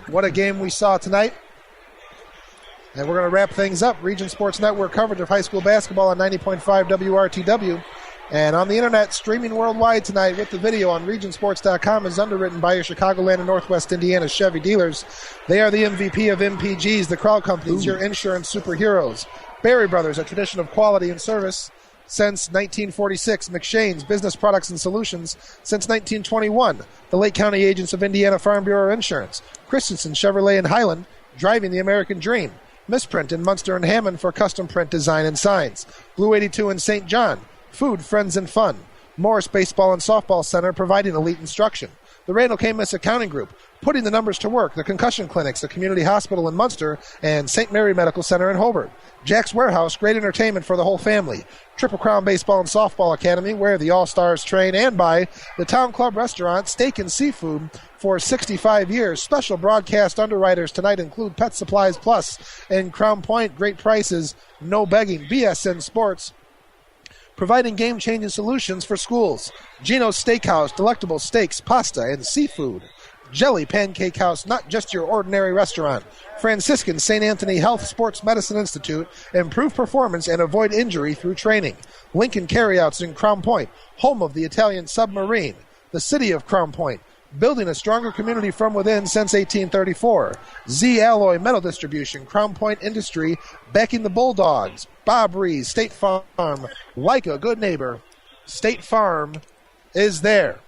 what a game we saw tonight. And we're going to wrap things up. Region Sports Network coverage of high school basketball on 90.5 WRTW. And on the internet, streaming worldwide tonight with the video on regionsports.com is underwritten by your Chicagoland and Northwest Indiana Chevy dealers. They are the MVP of MPGs, the Crowell Companies, your insurance superheroes. Berry Brothers, a tradition of quality and service since 1946. McShane's Business Products and Solutions since 1921. The Lake County Agents of Indiana Farm Bureau Insurance. Christensen Chevrolet in Highland, driving the American dream. Misprint in Munster and Hammond for custom print design and signs. Blue 82 in St. John. Food, Friends, and Fun. Morris Baseball and Softball Center providing elite instruction. the Randall K. Miss Accounting Group, putting the numbers to work, the concussion clinics, the community hospital in Munster, and St. Mary Medical Center in Hobart. Jack's Warehouse, great entertainment for the whole family. Triple Crown Baseball and Softball Academy, where the All-Stars train, and by the Town Club Restaurant, Steak and Seafood for 65 years. Special broadcast underwriters tonight include Pet Supplies Plus and Crown Point. Great prices, no begging. BSN Sports, providing game-changing solutions for schools. Gino's Steakhouse, delectable steaks, pasta, and seafood. Jelly Pancake House, not just your ordinary restaurant. Franciscan St. Anthony Health Sports Medicine Institute, improve performance and avoid injury through training. Lincoln Carryouts in Crown Point, home of the Italian submarine. The city of Crown Point, building a stronger community from within since 1834. Z Alloy Metal Distribution, Crown Point Industry, backing the Bulldogs. Bob Rees, State Farm, like a good neighbor, State Farm is there.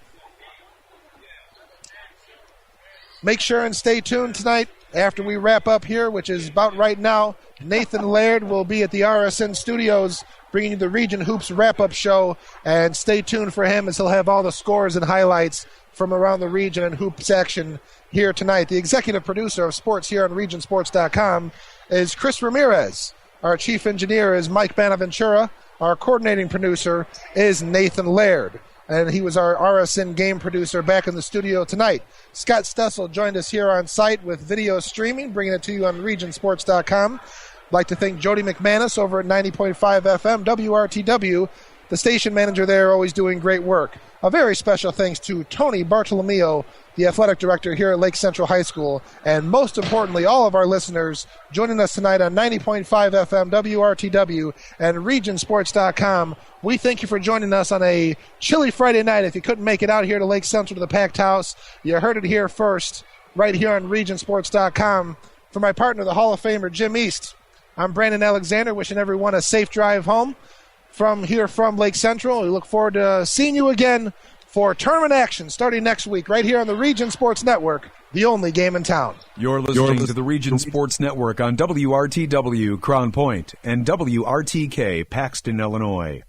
Make sure and stay tuned tonight after we wrap up here, which is about right now. Nathan Laird will be at the RSN studios bringing you the Region Hoops wrap-up show, and stay tuned for him as he'll have all the scores and highlights from around the region and hoops action here tonight. The executive producer of sports here on regionsports.com is Chris Ramirez. Our chief engineer is Mike Bonaventura. Our coordinating producer is Nathan Laird, and he was our RSN game producer back in the studio tonight. Scott Stessel joined us here on site with video streaming, bringing it to you on regionsports.com. I'd like to thank Jody McManus over at 90.5 FM WRTW, the station manager there, always doing great work. A very special thanks to Tony Bartolomeo, the athletic director here at Lake Central High School, and most importantly, all of our listeners joining us tonight on 90.5 FM WRTW and regionsports.com. We thank you for joining us on a chilly Friday night. If you couldn't make it out here to Lake Central to the packed house, you heard it here first, right here on regionsports.com. For my partner, the Hall of Famer Jim East, I'm Brandon Alexander, wishing everyone a safe drive home from Lake Central. We look forward to seeing you again for tournament action starting next week right here on the Region Sports Network, the only game in town. You're listening to the Region Sports Network on WRTW Crown Point and WRTK Paxton, Illinois.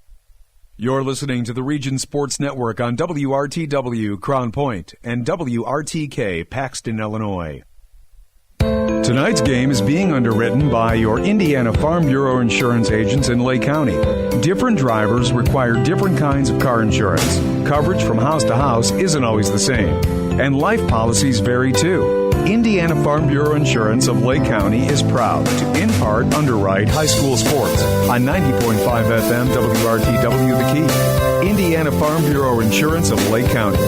You're listening to the Region Sports Network on WRTW Crown Point and WRTK Paxton, Illinois. Tonight's game is being underwritten by your Indiana Farm Bureau insurance agents in Lake County. Different drivers require different kinds of car insurance. Coverage from house to house isn't always the same. And life policies vary too. Indiana Farm Bureau Insurance of Lake County is proud to, in part, underwrite high school sports on 90.5 FM WRTW The Key. Indiana Farm Bureau Insurance of Lake County.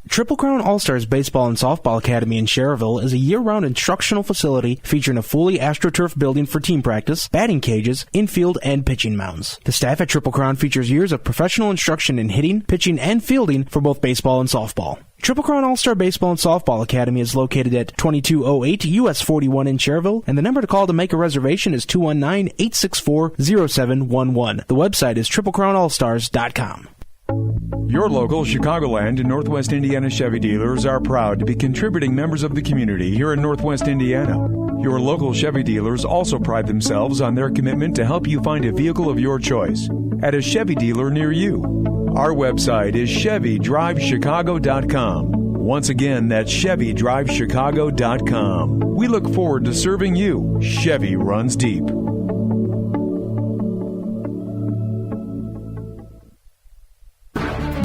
Triple Crown All-Stars Baseball and Softball Academy in Schererville is a year-round instructional facility featuring a fully AstroTurf building for team practice, batting cages, infield, and pitching mounds. The staff at Triple Crown features years of professional instruction in hitting, pitching, and fielding for both baseball and softball. Triple Crown All-Star Baseball and Softball Academy is located at 2208 US 41 in Schererville, and the number to call to make a reservation is 219-864-0711. The website is triplecrownallstars.com. Your local Chicagoland and Northwest Indiana Chevy dealers are proud to be contributing members of the community here in Northwest Indiana. Your local Chevy dealers also pride themselves on their commitment to help you find a vehicle of your choice at a Chevy dealer near you. Our website is ChevyDriveChicago.com. Once again, that's ChevyDriveChicago.com. We look forward to serving you. Chevy runs deep.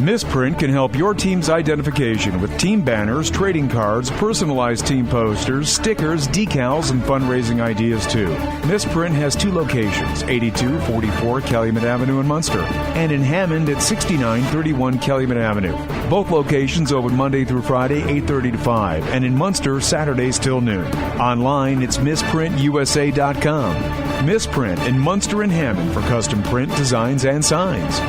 Misprint can help your team's identification with team banners, trading cards, personalized team posters, stickers, decals, and fundraising ideas too. Misprint has two locations, 8244 Calumet Avenue in Munster, and in Hammond at 6931 Calumet Avenue. Both locations open Monday through Friday, 8:30 to 5, and in Munster, Saturdays till noon. Online, it's misprintusa.com. Misprint in Munster and Hammond for custom print, designs, and signs.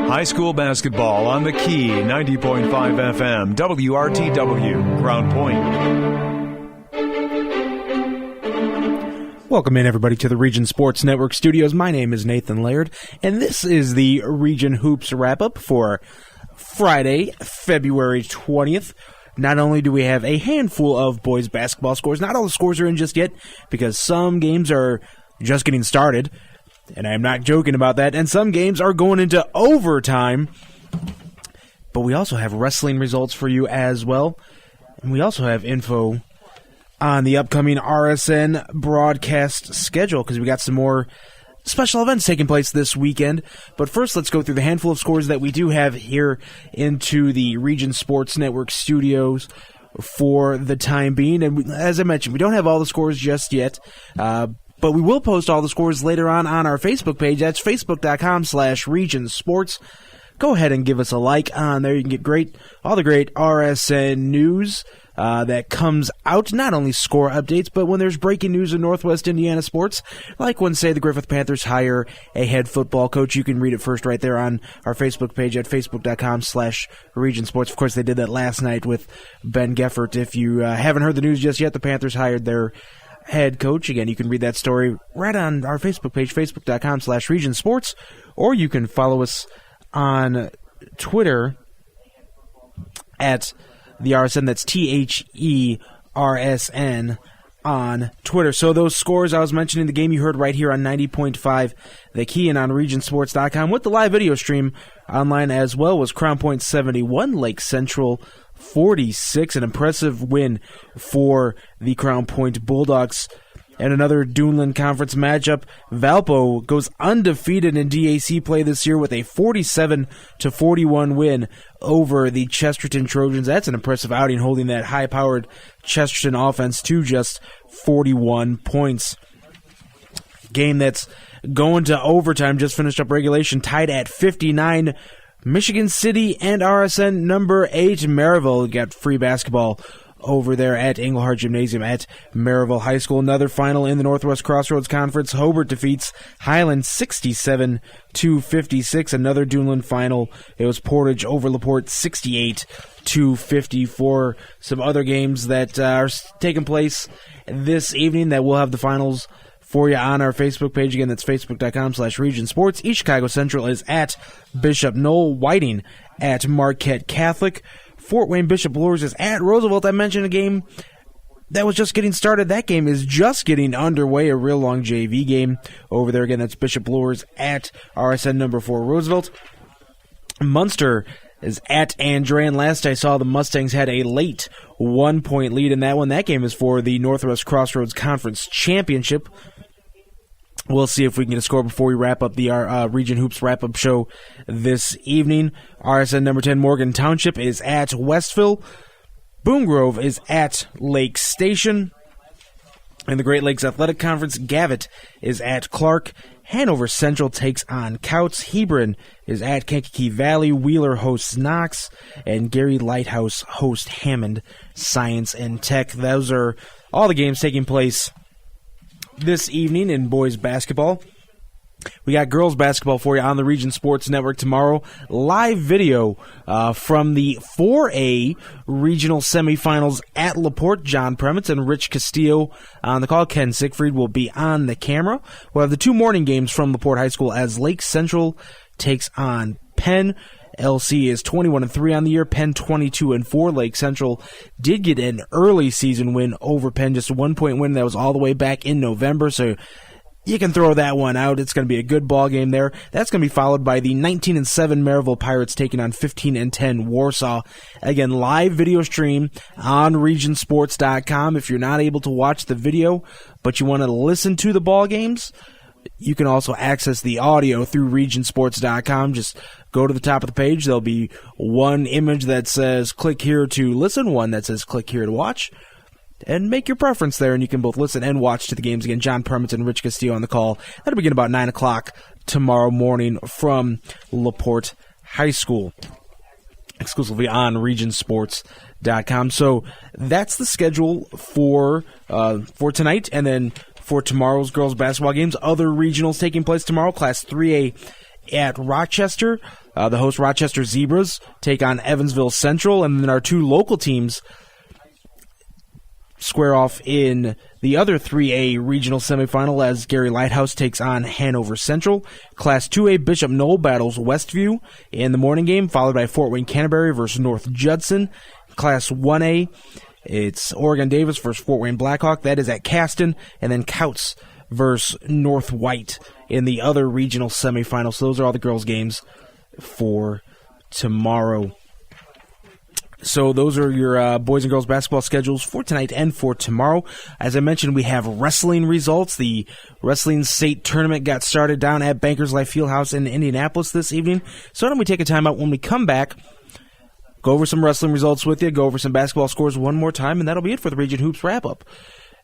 High school basketball on the Key, 90.5 FM, WRTW, Crown Point. Welcome in, everybody, to the Region Sports Network studios. My name is Nathan Laird, and this is the Region Hoops wrap-up for Friday, February 20th. Not only do we have a handful of boys basketball scores, not all the scores are in just yet, because some games are just getting started, and I'm not joking about that, and some games are going into overtime. But we also have wrestling results for you as well, and we also have info on the upcoming RSN broadcast schedule, because we got some more special events taking place this weekend. But first, let's go through the handful of scores that we do have here into the Region Sports Network studios for the time being. And as I mentioned, we don't have all the scores just yet, but we will post all the scores later on our Facebook page. That's facebook.com/Region Sports. Go ahead and give us a like on there. You can get all the great RSN news that comes out, not only score updates, but when there's breaking news in Northwest Indiana sports, like when, say, the Griffith Panthers hire a head football coach. You can read it first right there on our Facebook page at facebook.com/Region Sports. Of course, they did that last night with Ben Geffert. If you haven't heard the news just yet, the Panthers hired their head coach. Again, you can read that story right on our Facebook page, facebook.com/Region Sports, or you can follow us on Twitter at the RSN. That's THERSN on Twitter. So those scores I was mentioning, the game you heard right here on 90.5 The Key and on regionsports.com with the live video stream online as well, was Crown Point 71, Lake Central 46. An impressive win for the Crown Point Bulldogs. And another Duneland Conference matchup, Valpo goes undefeated in DAC play this year with a 47-41 win over the Chesterton Trojans. That's an impressive outing, holding that high-powered Chesterton offense to just 41 points. Game that's going to overtime, just finished up regulation, tied at 59. Michigan City and RSN number 8, Maryville, got free basketball over there at Engelhard Gymnasium at Maryville High School. Another final in the Northwest Crossroads Conference. Hobart defeats Highland 67-56. Another Duneland final. It was Portage over LaPorte 68-54. Some other games that are taking place this evening that we'll have the finals for you on our Facebook page. Again, that's facebook.com/Region Sports. East Chicago Central is at Bishop. Noel Whiting at Marquette Catholic. Fort Wayne Bishop Luers is at Roosevelt. I mentioned a game that was just getting started. That game is just getting underway, a real long JV game over there. Again, that's Bishop Luers at RSN number 4 Roosevelt. Munster is at Andre, and last I saw, the Mustangs had a late 1-point lead in that one. That game is for the Northwest Crossroads Conference Championship. We'll see if we can get a score before we wrap up the Region Hoops wrap-up show this evening. RSN number 10, Morgan Township, is at Westville. Boone Grove is at Lake Station. In the Great Lakes Athletic Conference, Gavitt is at Clark. Hanover Central takes on Couts. Hebron is at Kankakee Valley. Wheeler hosts Knox. And Gary Lighthouse hosts Hammond Science and Tech. Those are all the games taking place this evening in boys basketball. We got girls basketball for you on the Region Sports Network tomorrow. Live video from the 4A regional semifinals at LaPorte. John Premitz and Rich Castillo on the call. Ken Siegfried will be on the camera. We'll have the two morning games from LaPorte High School as Lake Central takes on Penn. LC is 21-3 on the year. Penn 22-4. Lake Central did get an early season win over Penn, just a 1-point win that was all the way back in November. So you can throw that one out. It's going to be a good ball game there. That's going to be followed by the 19-7 Maryville Pirates taking on 15-10 Warsaw. Again, live video stream on regionsports.com. If you're not able to watch the video, but you want to listen to the ball games, you can also access the audio through regionsports.com. Just go to the top of the page. There'll be one image that says click here to listen, one that says click here to watch, and make your preference there, and you can both listen and watch to the games. Again, John Permits and Rich Castillo on the call. That'll begin about 9 o'clock tomorrow morning from LaPorte High School, exclusively on regionsports.com. So that's the schedule for tonight, and then for tomorrow's girls basketball games. Other regionals taking place tomorrow. Class 3A at Rochester. The host Rochester Zebras take on Evansville Central, and then our two local teams square off in the other 3A regional semifinal as Gary Lighthouse takes on Hanover Central. Class 2A Bishop Knoll battles Westview in the morning game, followed by Fort Wayne Canterbury versus North Judson. Class 1A, it's Oregon Davis versus Fort Wayne Blackhawk. That is at Caston. And then Couts versus North White in the other regional semifinals. So those are all the girls' games for tomorrow. So those are your boys and girls basketball schedules for tonight and for tomorrow. As I mentioned, we have wrestling results. The wrestling state tournament got started down at Bankers Life Fieldhouse in Indianapolis this evening. So why don't we take a time out when we come back, go over some wrestling results with you, go over some basketball scores one more time, and that'll be it for the Region Hoops wrap-up.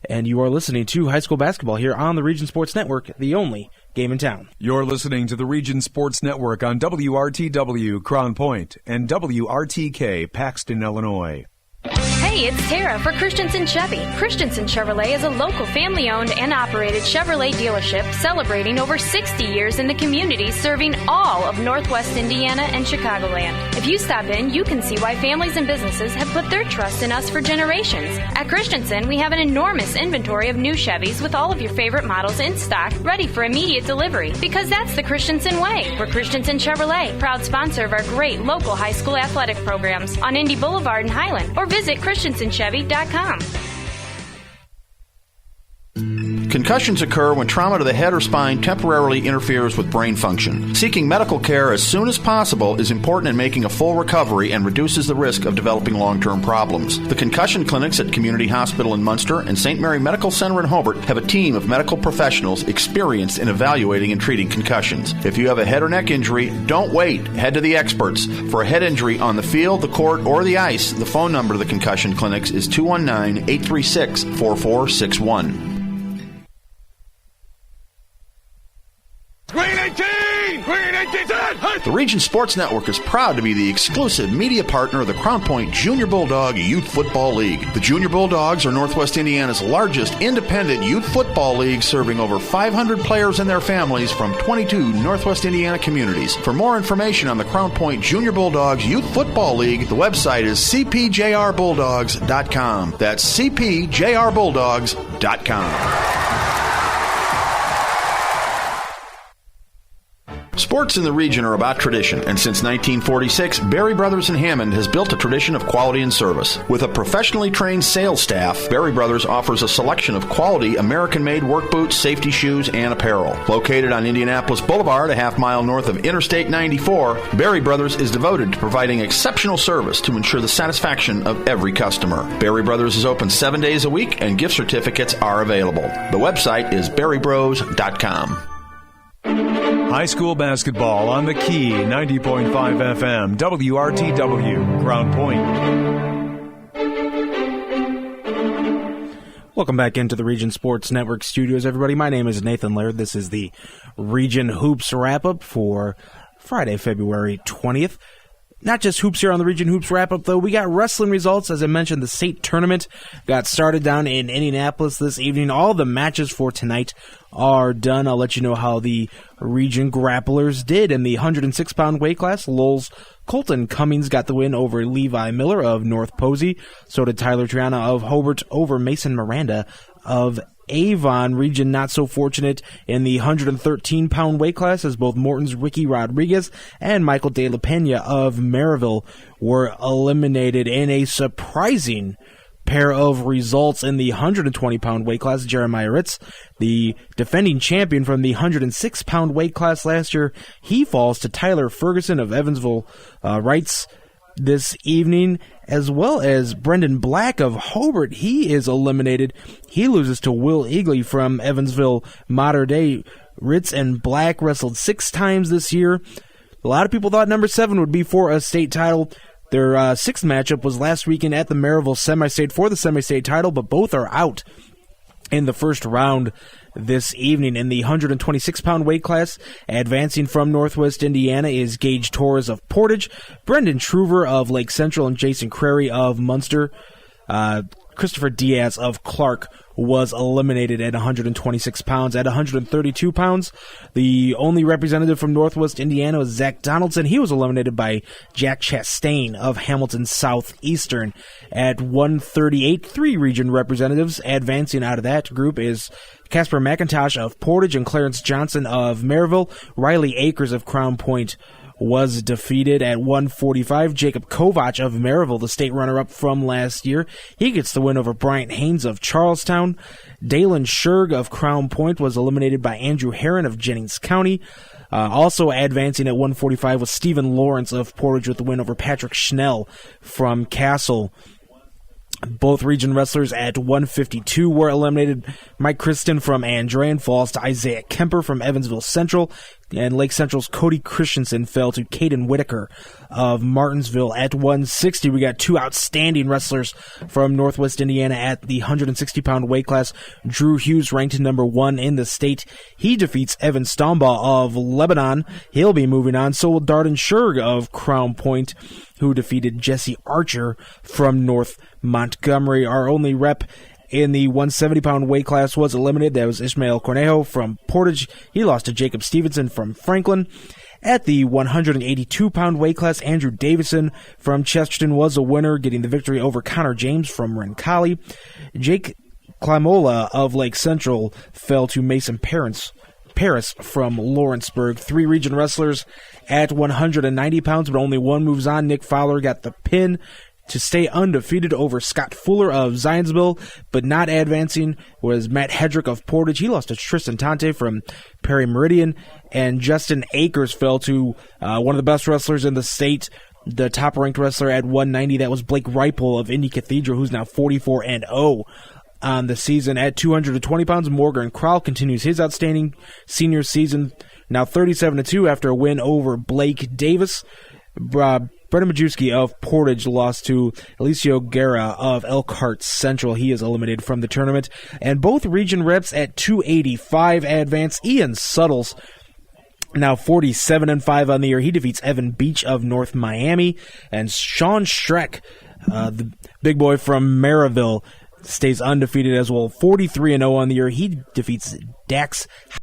And you are listening to High School Basketball here on the Region Sports Network, the only game in town. You're listening to the Region Sports Network on WRTW Crown Point and WRTK Paxton, Illinois. Hey, it's Tara for Christensen Chevy. Christensen Chevrolet is a local family-owned and operated Chevrolet dealership celebrating over 60 years in the community, serving all of Northwest Indiana and Chicagoland. If you stop in, you can see why families and businesses have put their trust in us for generations. At Christensen, we have an enormous inventory of new Chevys with all of your favorite models in stock, ready for immediate delivery. Because that's the Christensen way. We're Christensen Chevrolet, proud sponsor of our great local high school athletic programs on Indy Boulevard in Highland, or visit ChristensenChevy.com. Concussions occur when trauma to the head or spine temporarily interferes with brain function. Seeking medical care as soon as possible is important in making a full recovery and reduces the risk of developing long-term problems. The concussion clinics at Community Hospital in Munster and St. Mary Medical Center in Hobart have a team of medical professionals experienced in evaluating and treating concussions. If you have a head or neck injury, don't wait. Head to the experts. For a head injury on the field, the court, or the ice, the phone number of the concussion clinics is 219-836-4461. Green 18! Green 18! The Region Sports Network is proud to be the exclusive media partner of the Crown Point Junior Bulldog Youth Football League. The Junior Bulldogs are Northwest Indiana's largest independent youth football league, serving over 500 players and their families from 22 Northwest Indiana communities. For more information on the Crown Point Junior Bulldogs Youth Football League, the website is cpjrbulldogs.com. That's cpjrbulldogs.com. Sports in the region are about tradition, and since 1946, Berry Brothers in Hammond has built a tradition of quality and service. With a professionally trained sales staff, Berry Brothers offers a selection of quality American-made work boots, safety shoes, and apparel. Located on Indianapolis Boulevard, a half-mile north of Interstate 94, Berry Brothers is devoted to providing exceptional service to ensure the satisfaction of every customer. Berry Brothers is open 7 days a week, and gift certificates are available. The website is berrybros.com. High school basketball on the Key, 90.5 FM, WRTW, Crown Point. Welcome back into the Region Sports Network studios, everybody. My name is Nathan Laird. This is the Region Hoops wrap-up for Friday, February 20th. Not just hoops here on the Region Hoops wrap-up, though. We got wrestling results. As I mentioned, the state tournament got started down in Indianapolis this evening. All the matches for tonight are done. I'll let you know how the region grapplers did. In the 106-pound weight class, Lowell's Colton Cummings got the win over Levi Miller of North Posey. So did Tyler Triana of Hobart over Mason Miranda of Avon. Region not so fortunate in the 113-pound weight class, as both Morton's Ricky Rodriguez and Michael De La Pena of Maryville were eliminated in a surprising pair of results. In the 120-pound weight class, Jeremiah Ritz, the defending champion from the 106-pound weight class last year, he falls to Tyler Ferguson of Evansville Rights this evening, as well as Brendan Black of Hobart. He is eliminated. He loses to Will Eagley from Evansville Mater Dei. Ritz and Black wrestled 6 times this year. A lot of people thought number 7 would be for a state title. Their 6th matchup was last weekend at the Maryville Semi-State for the Semi-State title, but both are out in the first round this evening. In the 126-pound weight class, advancing from Northwest Indiana is Gage Torres of Portage, Brendan Truver of Lake Central, and Jason Crary of Munster. Christopher Diaz of Clark was eliminated at 126 pounds. At 132 pounds, the only representative from Northwest Indiana was Zach Donaldson. He was eliminated by Jack Chastain of Hamilton Southeastern. At 138, 3 region representatives. Advancing out of that group is Casper McIntosh of Portage and Clarence Johnson of Maryville. Riley Akers of Crown Point was defeated. At 145, Jacob Kovac of Maryville, the state runner-up from last year, he gets the win over Bryant Haynes of Charlestown. Dalen Scherg of Crown Point was eliminated by Andrew Herron of Jennings County. Also advancing at 145 was Stephen Lawrence of Portage with the win over Patrick Schnell from Castle. Both region wrestlers at 152 were eliminated. Mike Kristen from Andrean falls to Isaiah Kemper from Evansville Central, and Lake Central's Cody Christensen fell to Caden Whitaker of Martinsville. At 160, we got two outstanding wrestlers from Northwest Indiana at the 160-pound weight class. Drew Hughes, ranked number 1 in the state. He defeats Evan Stombaugh of Lebanon. He'll be moving on. So will Darden Scherg of Crown Point, who defeated Jesse Archer from North Montgomery. Our only rep in the 170-pound weight class was eliminated. That was Ismael Cornejo from Portage. He lost to Jacob Stevenson from Franklin. At the 182-pound weight class, Andrew Davison from Chesterton was a winner, getting the victory over Connor James from Roncalli. Jake Klimola of Lake Central fell to Mason Paris from Lawrenceburg. 3 region wrestlers at 190 pounds, but only one moves on. Nick Fowler got the pin to stay undefeated over Scott Fuller of Zionsville, but not advancing was Matt Hedrick of Portage. He lost to Tristan Tante from Perry Meridian, and Justin Akers fell to one of the best wrestlers in the state, the top-ranked wrestler at 190. That was Blake Ripple of Indy Cathedral, who's now 44-0 on the season. At 220 pounds, Morgan Crowell continues his outstanding senior season, now 37-2 after a win over Blake Davis. Brendan Majewski of Portage lost to Alicio Guerra of Elkhart Central. He is eliminated from the tournament. And both region reps at 285 advance. Ian Suttles, now 47-5 on the year. He defeats Evan Beach of North Miami. And Sean Streck, the big boy from Maryville, stays undefeated as well. 43-0 on the year. He defeats Dax